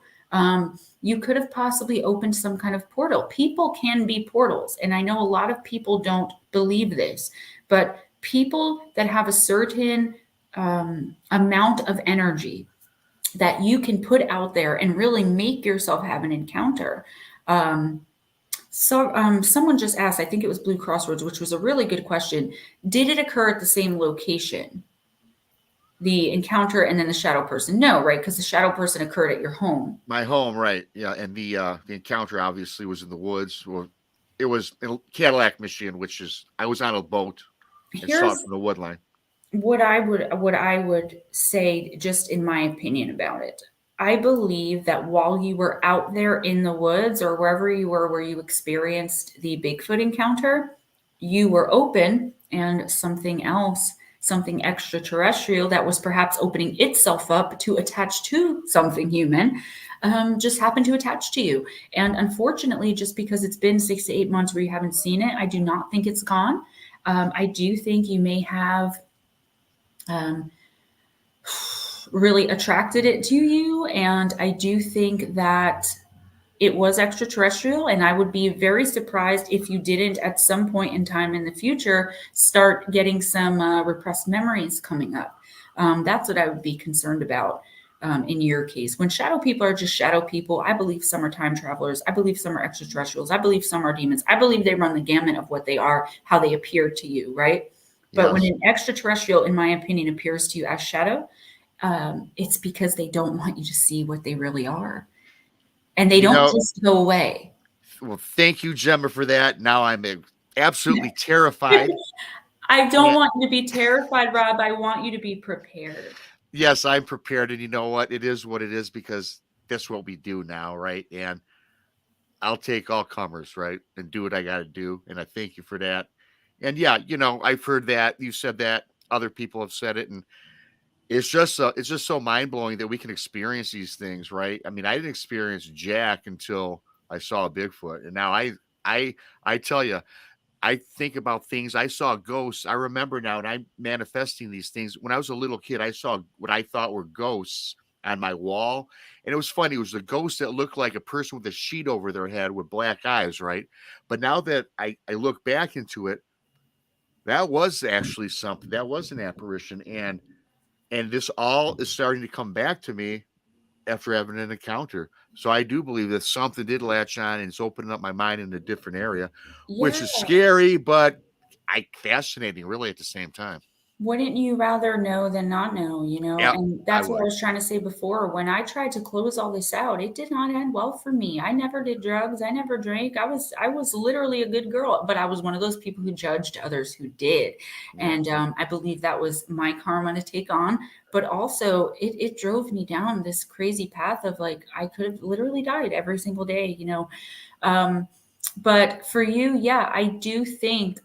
You could have possibly opened some kind of portal. People can be portals. And I know a lot of people don't believe this, but people that have a certain amount of energy that you can put out there and really make yourself have an encounter. Someone just asked, I think it was Blue Crossroads, which was a really good question. Did it occur at the same location? The encounter and then the shadow person? No, right? Because the shadow person occurred at your home. My home, right? Yeah, and the encounter obviously was in the woods. Well, it was in Cadillac, Michigan, which is I was on a boat and saw it from the wood line. What I would say, just in my opinion about it, I believe that while you were out there in the woods or wherever you were where you experienced the Bigfoot encounter, you were open, and something else, something extraterrestrial that was perhaps opening itself up to attach to something human, just happened to attach to you. And unfortunately, just because it's been 6 to 8 months where you haven't seen it, I do not think it's gone. I do think you may have really attracted it to you. And I do think that it was extraterrestrial. And I would be very surprised if you didn't at some point in time in the future start getting some repressed memories coming up. That's what I would be concerned about in your case. When shadow people are just shadow people, I believe some are time travelers. I believe some are extraterrestrials. I believe some are demons. I believe they run the gamut of what they are, how they appear to you, right? But when an extraterrestrial, in my opinion, appears to you as shadow, it's because they don't want you to see what they really are. And they don't just go away. Well, thank you, Gemma, for that. Now I'm absolutely terrified. I don't want you to be terrified, Rob. I want you to be prepared. Yes, I'm prepared. And you know what? It is what it is because that's what we do now, right? And I'll take all comers, right? And do what I got to do. And I thank you for that. And yeah, I've heard that. You said that. Other people have said it. And it's just so mind-blowing that we can experience these things, right? I mean, I didn't experience Jack until I saw a Bigfoot. And now I tell you, I think about things. I saw ghosts. I remember now, and I'm manifesting these things. When I was a little kid, I saw what I thought were ghosts on my wall. And it was funny. It was a ghost that looked like a person with a sheet over their head with black eyes, right? But now that I look back into it, that was actually something. That was an apparition. And this all is starting to come back to me after having an encounter. So I do believe that something did latch on and it's opening up my mind in a different area, which is scary, but fascinating really at the same time. Wouldn't you rather know than not know, Yep, and that's what I was trying to say before. When I tried to close all this out, it did not end well for me. I never did drugs. I never drank. I was literally a good girl, but I was one of those people who judged others who did. And I believe that was my karma to take on. But also it drove me down this crazy path of like, I could have literally died every single day, but for you, yeah, I do think,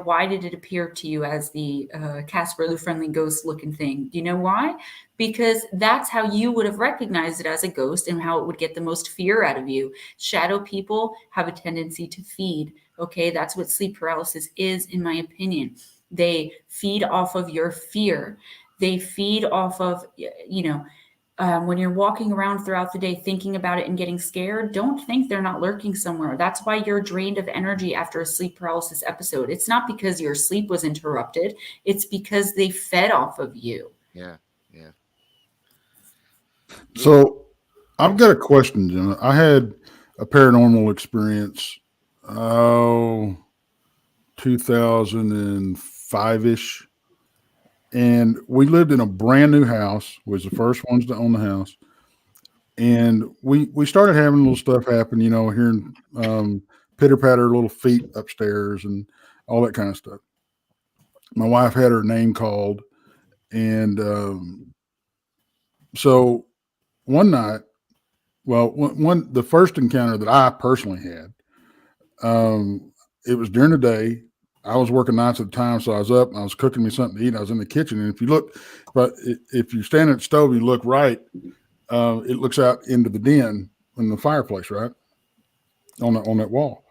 why did it appear to you as the Casper the Friendly Ghost looking thing? You know why? Because that's how you would have recognized it as a ghost and how it would get the most fear out of you. Shadow people have a tendency to feed. Okay, that's what sleep paralysis is, in my opinion. They feed off of your fear. They feed off of, when you're walking around throughout the day thinking about it and getting scared, don't think they're not lurking somewhere. That's why you're drained of energy after a sleep paralysis episode. It's not because your sleep was interrupted. It's because they fed off of you. Yeah. So I've got a question, Jenna. I had a paranormal experience, 2005-ish. And we lived in a brand new house, was the first ones to own the house. And we started having little stuff happen, hearing pitter patter little feet upstairs and all that kind of stuff. My wife had her name called. And so one night, the first encounter that I personally had, it was during the day. I was working nights at the time, so I was up and I was cooking me something to eat. I was in the kitchen, and if you stand at the stove, you look right, it looks out into the den in the fireplace, right on that wall.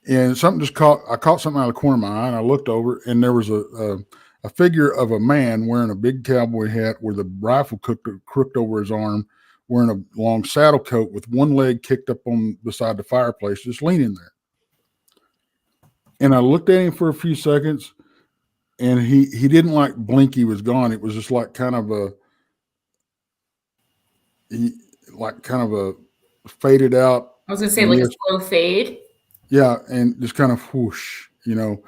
And something just I caught something out of the corner of my eye, and I looked over, and there was a figure of a man wearing a big cowboy hat with a rifle crooked over his arm, wearing a long saddle coat with one leg kicked up on beside the fireplace, just leaning there. And I looked at him for a few seconds, and he didn't like blink. He was gone. It was just like kind of a faded out. I was gonna say like a slow fade. Yeah, and just kind of whoosh, and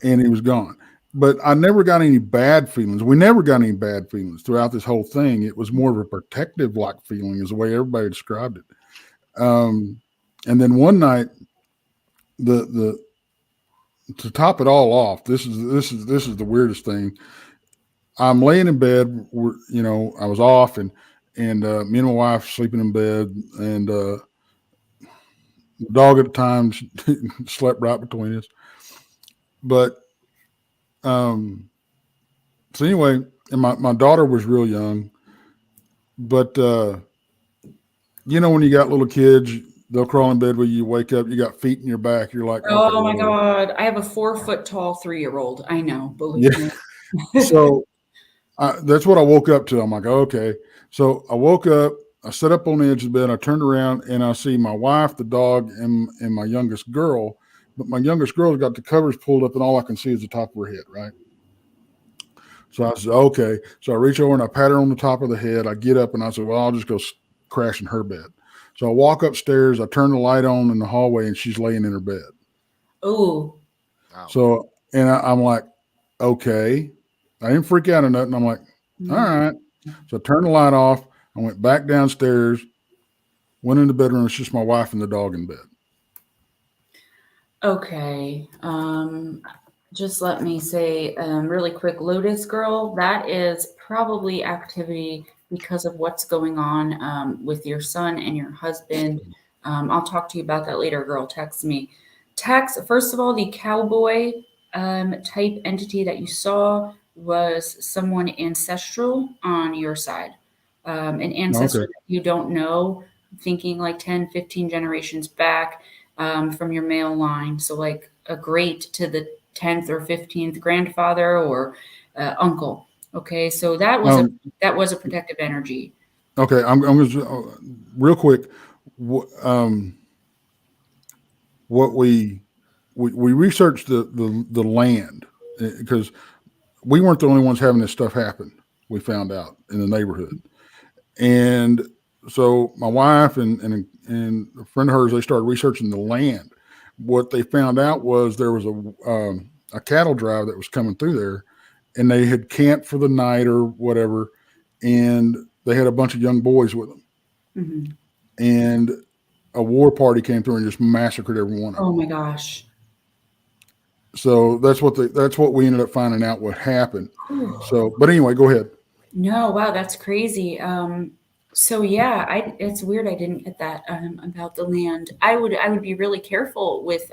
he was gone. But I never got any bad feelings. We never got any bad feelings throughout this whole thing. It was more of a protective like feeling, is the way everybody described it. And then one night, to top it all off, this is the weirdest thing. I'm laying in bed. I was off, and me and my wife sleeping in bed, and the dog at the time slept right between us. But so anyway, and my daughter was real young, but when you got little kids, they'll crawl in bed with you, wake up, you got feet in your back, you're like, oh okay, my God, I have a 4 foot tall 3-year-old. I know, believe me. So that's what I woke up to. I'm like, okay. So I woke up, I sat up on the edge of the bed, I turned around, and I see my wife, the dog, and my youngest girl. But my youngest girl's got the covers pulled up, and all I can see is the top of her head, right? So I said, okay. So I reach over and I pat her on the top of the head. I get up and I said, well, I'll just go crash in her bed. So I walk upstairs, I turn the light on in the hallway, and she's laying in her bed. Oh. Wow. So, and I'm like, okay. I didn't freak out or nothing. I'm like, all right. So I turned the light off. I went back downstairs, went in the bedroom. It's just my wife and the dog in bed. Okay. Just let me say really quick, Lotus Girl, that is probably activity because of what's going on with your son and your husband. I'll talk to you about that later, girl. Text me. First of all, the cowboy type entity that you saw was someone ancestral on your side. An ancestor that you don't know, thinking like 10, 15 generations back from your male line. So like a great to the 10th or 15th grandfather or uncle. Okay, so that was a protective energy. Okay, I'm going to real quick. What we researched the land, because we weren't the only ones having this stuff happen. We found out in the neighborhood, and so my wife and a friend of hers, they started researching the land. What they found out was there was a cattle drive that was coming through there, and they had camped for the night or whatever, and they had a bunch of young boys with them. Mm-hmm. And a war party came through and just massacred every one of them. Oh my gosh. So that's what we ended up finding out what happened. So, but anyway, go ahead. No, wow, that's crazy. So yeah, it's weird I didn't get that about the land. I would be really careful with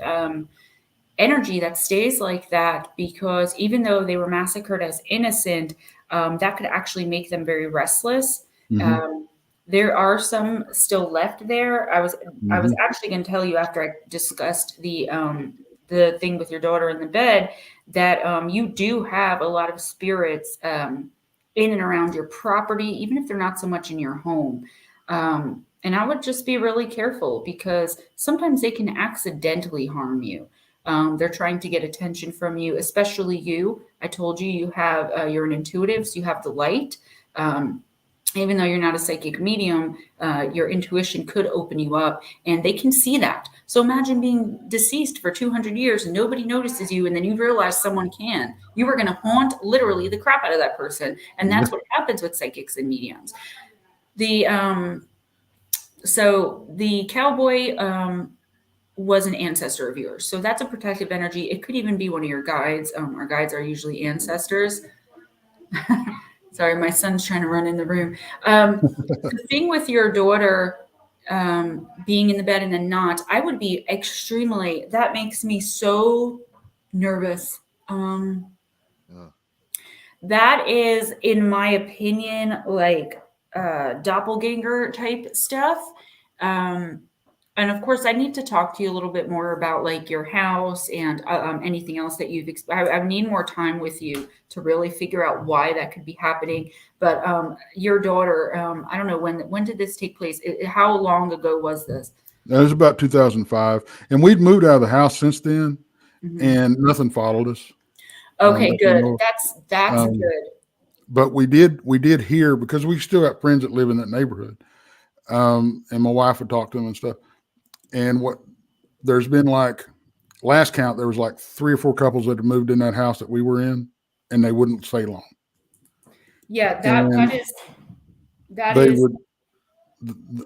energy that stays like that, because even though they were massacred as innocent, that could actually make them very restless. Mm-hmm. There are some still left there. I was actually going to tell you after I discussed the thing with your daughter in the bed that you do have a lot of spirits in and around your property, even if they're not so much in your home. And I would just be really careful, because sometimes they can accidentally harm you. They're trying to get attention from you, especially you. I told you you're an intuitive, so you have the light. Even though you're not a psychic medium, your intuition could open you up, and they can see that. So imagine being deceased for 200 years and nobody notices you, and then you realize someone can. You are going to haunt literally the crap out of that person, and that's what happens with psychics and mediums. So the cowboy was an ancestor of yours, so that's a protective energy. It could even be one of your guides. Our guides are usually ancestors. Sorry, my son's trying to run in the room. The thing with your daughter being in the bed and then not, I would be extremely, that makes me so nervous. That is, in my opinion, like doppelganger type stuff. And of course, I need to talk to you a little bit more about like your house and anything else that you've. I need more time with you to really figure out why that could be happening. But your daughter, I don't know when did this take place? How long ago was this? That was about 2005, and we'd moved out of the house since then, Mm-hmm. and nothing followed us. Okay, good. North. That's good. But we did hear, because we still got friends that live in that neighborhood, and my wife would talk to them and stuff. And there's been like, last count, there was like 3 or 4 couples that had moved in that house that we were in, and they wouldn't stay long. Yeah,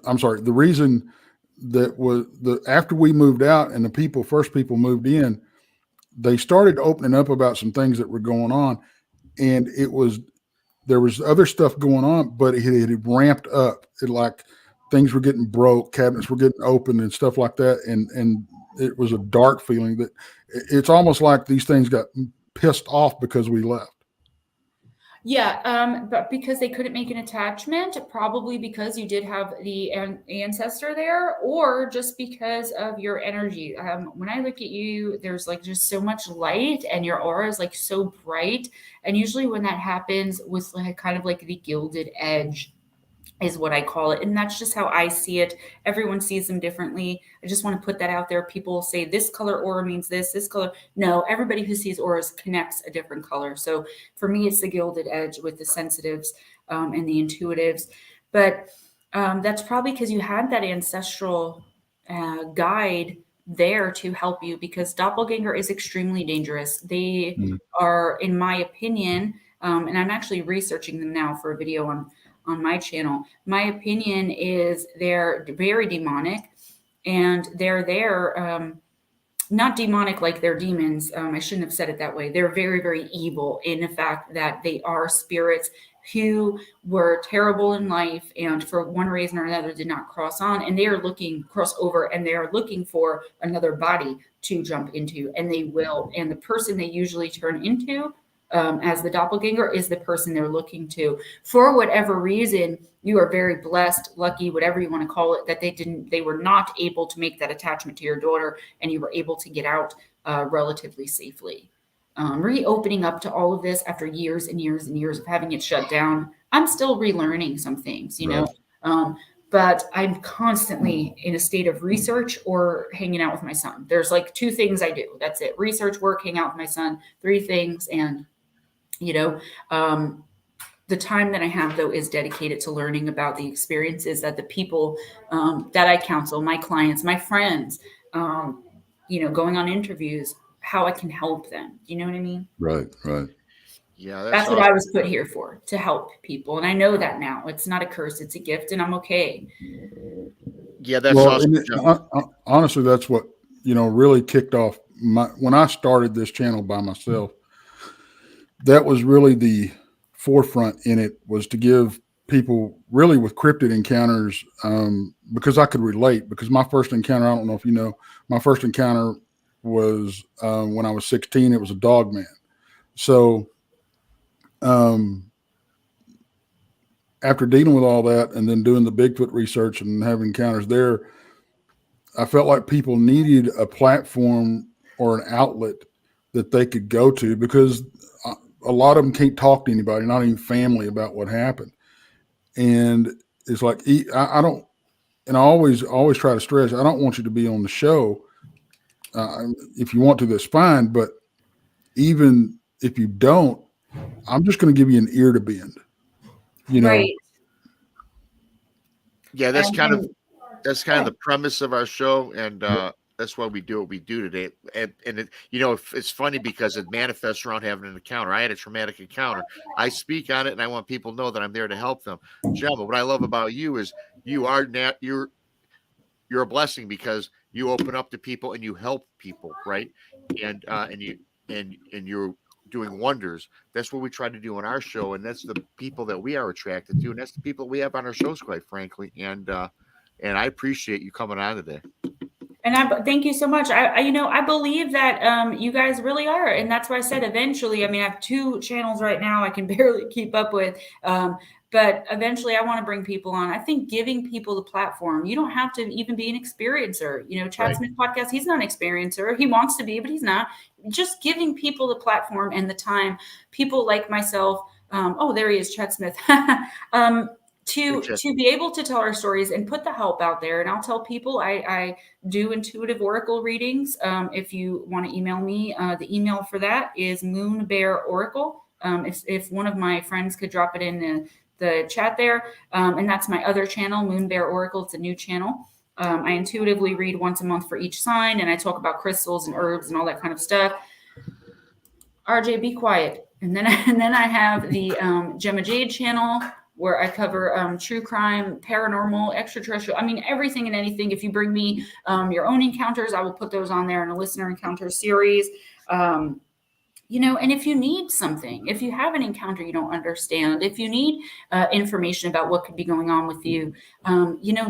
I'm sorry. The reason that was after we moved out and the first people moved in, they started opening up about some things that were going on, and there was other stuff going on, but it had ramped up. Like things were getting broke, cabinets were getting opened and stuff like that. And it was a dark feeling that it's almost like these things got pissed off because we left. Yeah, but because they couldn't make an attachment, probably because you did have the ancestor there, or just because of your energy. When I look at you, there's like just so much light, and your aura is like so bright. And usually, when that happens, with like kind of like the gilded edge, is what I call it. And that's just how I see it. Everyone sees them differently. I just want to put that out there. People say this color aura means this color. No, everybody who sees auras connects a different color. So for me, it's the gilded edge with the sensitives and the intuitives. But that's probably because you had that ancestral guide there to help you, because doppelganger is extremely dangerous. They are, in my opinion, and I'm actually researching them now for a video on my channel. My opinion is they're very demonic, and they're there, not demonic like they're demons. I shouldn't have said it that way. They're very, very evil in the fact that they are spirits who were terrible in life and for one reason or another did not cross over, and they are looking for another body to jump into, and they will. And the person they usually turn into as the doppelganger is the person they're looking to. For whatever reason, you are very blessed, lucky, whatever you want to call it, that they were not able to make that attachment to your daughter, and you were able to get out relatively safely. Reopening up to all of this after years and years and years of having it shut down, I'm still relearning some things, you know. But I'm constantly in a state of research or hanging out with my son. There's like 2 things I do. That's it. Research, work, hang out with my son. 3 things. And, you know, the time that I have, though, is dedicated to learning about the experiences that the people that I counsel, my clients, my friends, you know, going on interviews, how I can help them. You know what I mean? Right. Yeah, that's what I was put here for, to help people. And I know that now. It's not a curse, it's a gift, and I'm okay. Yeah, that's awesome. Honestly, that's what, you know, really kicked off when I started this channel by myself. That was really the forefront in it, was to give people really with cryptid encounters, because I could relate. Because my first encounter, I don't know if you know, my first encounter was when I was 16. It was a dog man. So after dealing with all that and then doing the Bigfoot research and having encounters there, I felt like people needed a platform or an outlet that they could go to, because a lot of them can't talk to anybody, not even family, about what happened. And it's like, I don't, and I always try to stress, I don't want you to be on the show. If you want to, that's fine. But even if you don't, I'm just going to give you an ear to bend, you know? Right. Yeah, that's kind of the premise of our show. And that's why we do what we do today. And it, you know, it's funny because it manifests around having an encounter. I had a traumatic encounter. I speak on it, and I want people to know that I'm there to help them. Gemma, what I love about you is you're a blessing, because you open up to people and you help people, right? And you're doing wonders. That's what we try to do on our show, and that's the people that we are attracted to, and that's the people we have on our shows, quite frankly. And I appreciate you coming on today. And I thank you so much. I believe that you guys really are, and that's why I said eventually. I mean, I have 2 channels right now I can barely keep up with, but but eventually I want to bring people on. I think giving people the platform, you don't have to even be an experiencer. Chad Right. Smith podcast, he's not an experiencer. He wants to be, but he's not. Just giving people the platform and the time, people like myself. There he is, Chad Smith. To be able to tell our stories and put the help out there. And I'll tell people I do intuitive oracle readings. If you want to email me, the email for that is moonbearoracle. If one of my friends could drop it in the chat there. And that's my other channel, Moon Bear Oracle. It's a new channel. I intuitively read once a month for each sign, and I talk about crystals and herbs and all that kind of stuff. RJ, be quiet. And then I have the Gemma Jade channel, where I cover true crime, paranormal, extraterrestrial. I mean, everything and anything. If you bring me your own encounters, I will put those on there in a listener encounter series. And if you need something, if you have an encounter you don't understand, if you need information about what could be going on with you,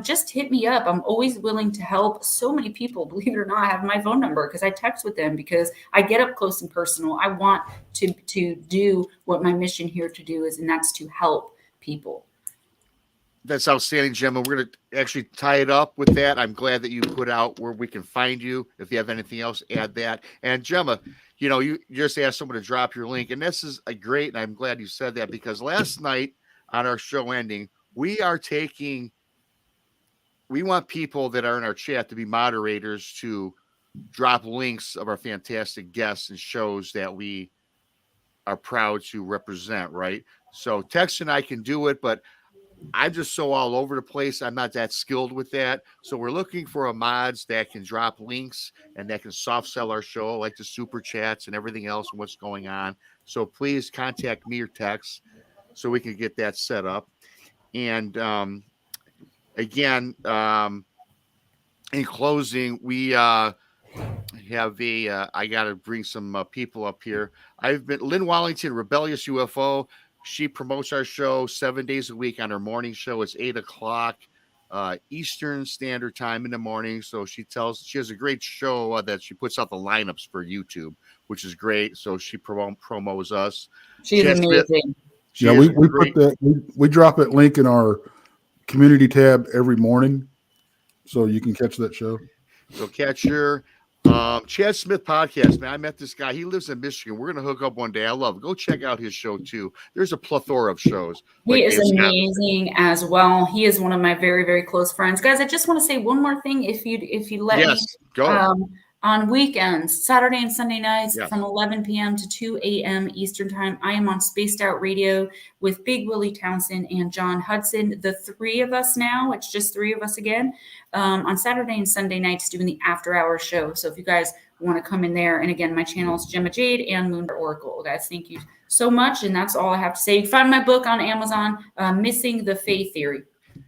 just hit me up. I'm always willing to help. So many people, believe it or not, have my phone number because I text with them, because I get up close and personal. I want to do what my mission here to do is, and that's to help people. That's outstanding, Gemma. We're going to actually tie it up with that. I'm glad that you put out where we can find you. If you have anything else, add that. And Gemma, you just asked someone to drop your link, and this is a great, and I'm glad you said that, because last night on our show ending, we want people that are in our chat to be moderators to drop links of our fantastic guests and shows that we are proud to represent, right? So Tex and I can do it, but I'm just so all over the place. I'm not that skilled with that. So we're looking for a mods that can drop links and that can soft sell our show, like the super chats and everything else and what's going on. So please contact me or Tex so we can get that set up. And again, in closing, we have I got to bring some people up here. I've been Lynn Wallington, Rebellious UFO. She promotes our show 7 days a week on her morning show. It's 8:00 Eastern Standard Time in the morning. So she has a great show that she puts out the lineups for YouTube, which is great. So she promos us. She's amazing. We drop that link in our community tab every morning, so you can catch that show. So catch her. Chad Smith podcast, man. I met this guy. He lives in Michigan. We're gonna hook up one day. I love it. Go check out his show too. There's a plethora of shows. He is amazing as well. He is one of my very, very close friends. Guys, I just want to say one more thing, if you let me. Go. On weekends, Saturday and Sunday nights from 11 p.m. to 2 a.m. Eastern Time, I am on Spaced Out Radio with Big Willie Townsend and John Hudson. The three of us now, it's just three of us again, on Saturday and Sunday nights doing the after hour show. So if you guys want to come in there, and again, my channel is Gemma Jade and Moon Oracle. Guys, thank you so much. And that's all I have to say. You can find my book on Amazon, Missing the Fae Theory.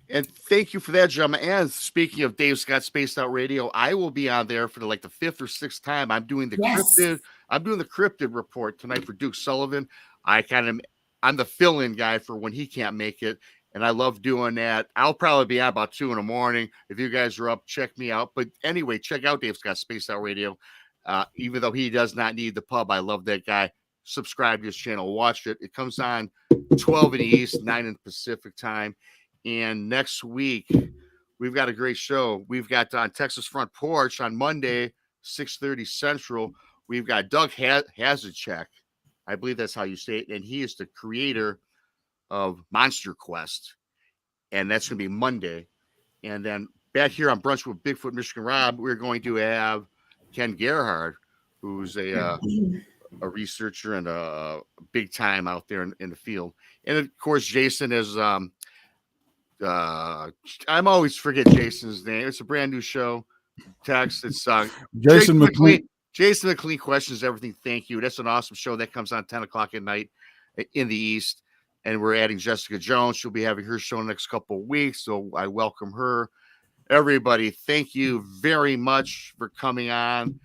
And thank you for that, Gemma. And speaking of Dave Scott Spaced Out Radio, I will be on there for the fifth or sixth time. I'm doing the cryptid. I'm doing the cryptid report tonight for Duke Sullivan. I'm the fill-in guy for when he can't make it, and I love doing that. I'll probably be on about 2 a.m. If you guys are up, check me out. But anyway, check out Dave Scott Spaced Out Radio. Even though he does not need the pub, I love that guy. Subscribe to his channel. Watch it. It comes on 12 in the East, 9 in Pacific time. And next week, we've got a great show. We've got on Texas Front Porch on Monday, 6:30 Central. We've got Doug Hazardcheck. I believe that's how you say it. And he is the creator of Monster Quest. And that's going to be Monday. And then back here on Brunch with Bigfoot Michigan Rob, we're going to have Ken Gerhard, who's a researcher and a big time out there in the field. And of course, Jason is I'm always forget Jason's name. It's a brand new show. Text. It's Jason Mclean. Jason Mclean questions everything. Thank you. That's an awesome show that comes on 10 o'clock at night in the East. And we're adding Jessica Jones. She'll be having her show in the next couple of weeks. So I welcome her. Everybody, thank you very much for coming on.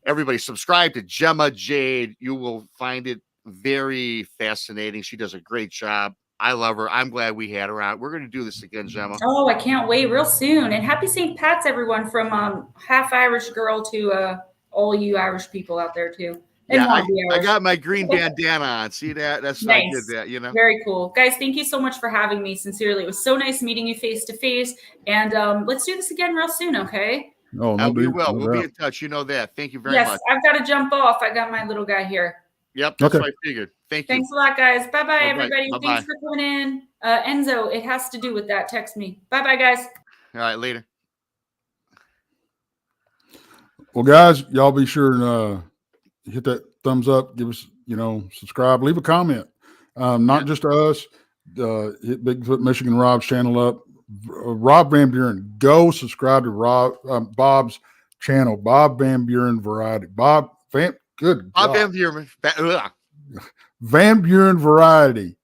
Everybody, subscribe to Gemma Jade. You will find it very fascinating. She does a great job. I love her. I'm glad we had her on. We're going to do this again, Gemma. Oh, I can't wait real soon. And happy St. Pat's, everyone, from half Irish girl to all you Irish people out there, too. in Yeah, lobby I hours. got my green bandana on. See that? That's why I did Nice. that, you know. Very cool. Guys, thank you so much for having me. Sincerely. It was so nice meeting you face to face. And let's do this again real soon, okay? Oh, no, We dude. will. No We'll be doubt. in touch. You know that. Thank you very Yes, much. I've got to jump off. I got my little guy here. Yep, that's Okay. what I figured. Thank you. Thanks a lot, guys. Bye-bye, All right. everybody. Bye-bye. Thanks for coming in. Enzo, it has to do with that. Text me. Bye-bye, guys. All right, later. Well, guys, y'all be sure and hit that thumbs up. Give us, subscribe. Leave a comment. Not just to us. Hit Bigfoot Michigan Rob's channel up. Rob Van Buren. Go subscribe to Bob's channel. Bob Van Buren Variety. Bob Van Buren. Van Buren Variety.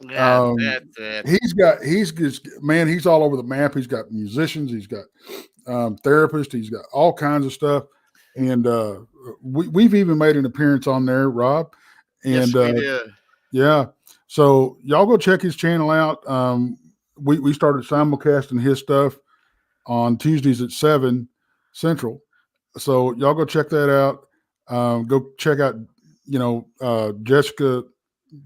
Yeah, that's it. He's all over the map. He's got musicians. He's got therapists. He's got all kinds of stuff. And we've even made an appearance on there, Rob. And Yes, we did. yeah. So y'all go check his channel out. We started simulcasting his stuff on Tuesdays at 7 Central. So y'all go check that out. Go check out, Jessica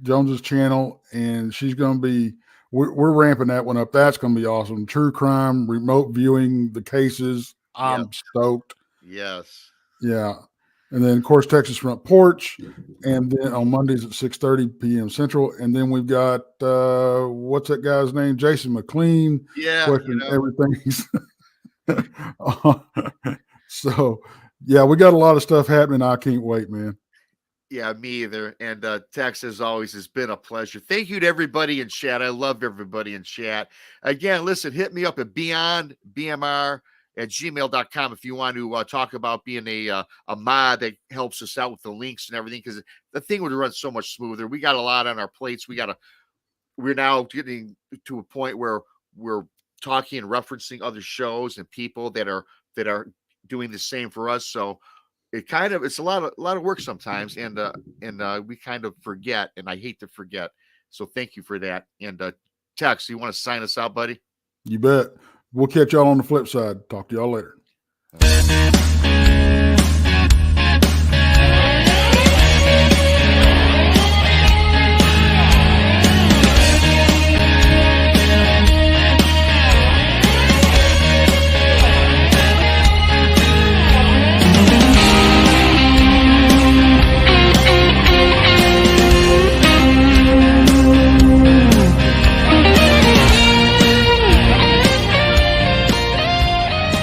Jones's channel, and she's going to be, we're ramping that one up. That's going to be awesome. True crime, remote viewing the cases. I'm stoked. Yes. Yeah. And then, of course, Texas Front Porch. And then on Mondays at 6:30 p.m. Central. And then we've got, what's that guy's name? Jason Mclean. Yeah. Question everything. So, yeah, we got a lot of stuff happening. I can't wait, man. Yeah, me either. And Tex, as always, has been a pleasure. Thank you to everybody in chat. I love everybody in chat. Again, listen, hit me up at beyondbmr@gmail.com if you want to talk about being a mod that helps us out with the links and everything, because the thing would run so much smoother. We got a lot on our plates. We're now getting to a point where we're talking and referencing other shows and people that are doing the same for us. So it's a lot of work sometimes, and we kind of forget, and I hate to forget. So thank you for that. And Tex, you want to sign us out, buddy? You bet. We'll catch y'all on the flip side. Talk to y'all later.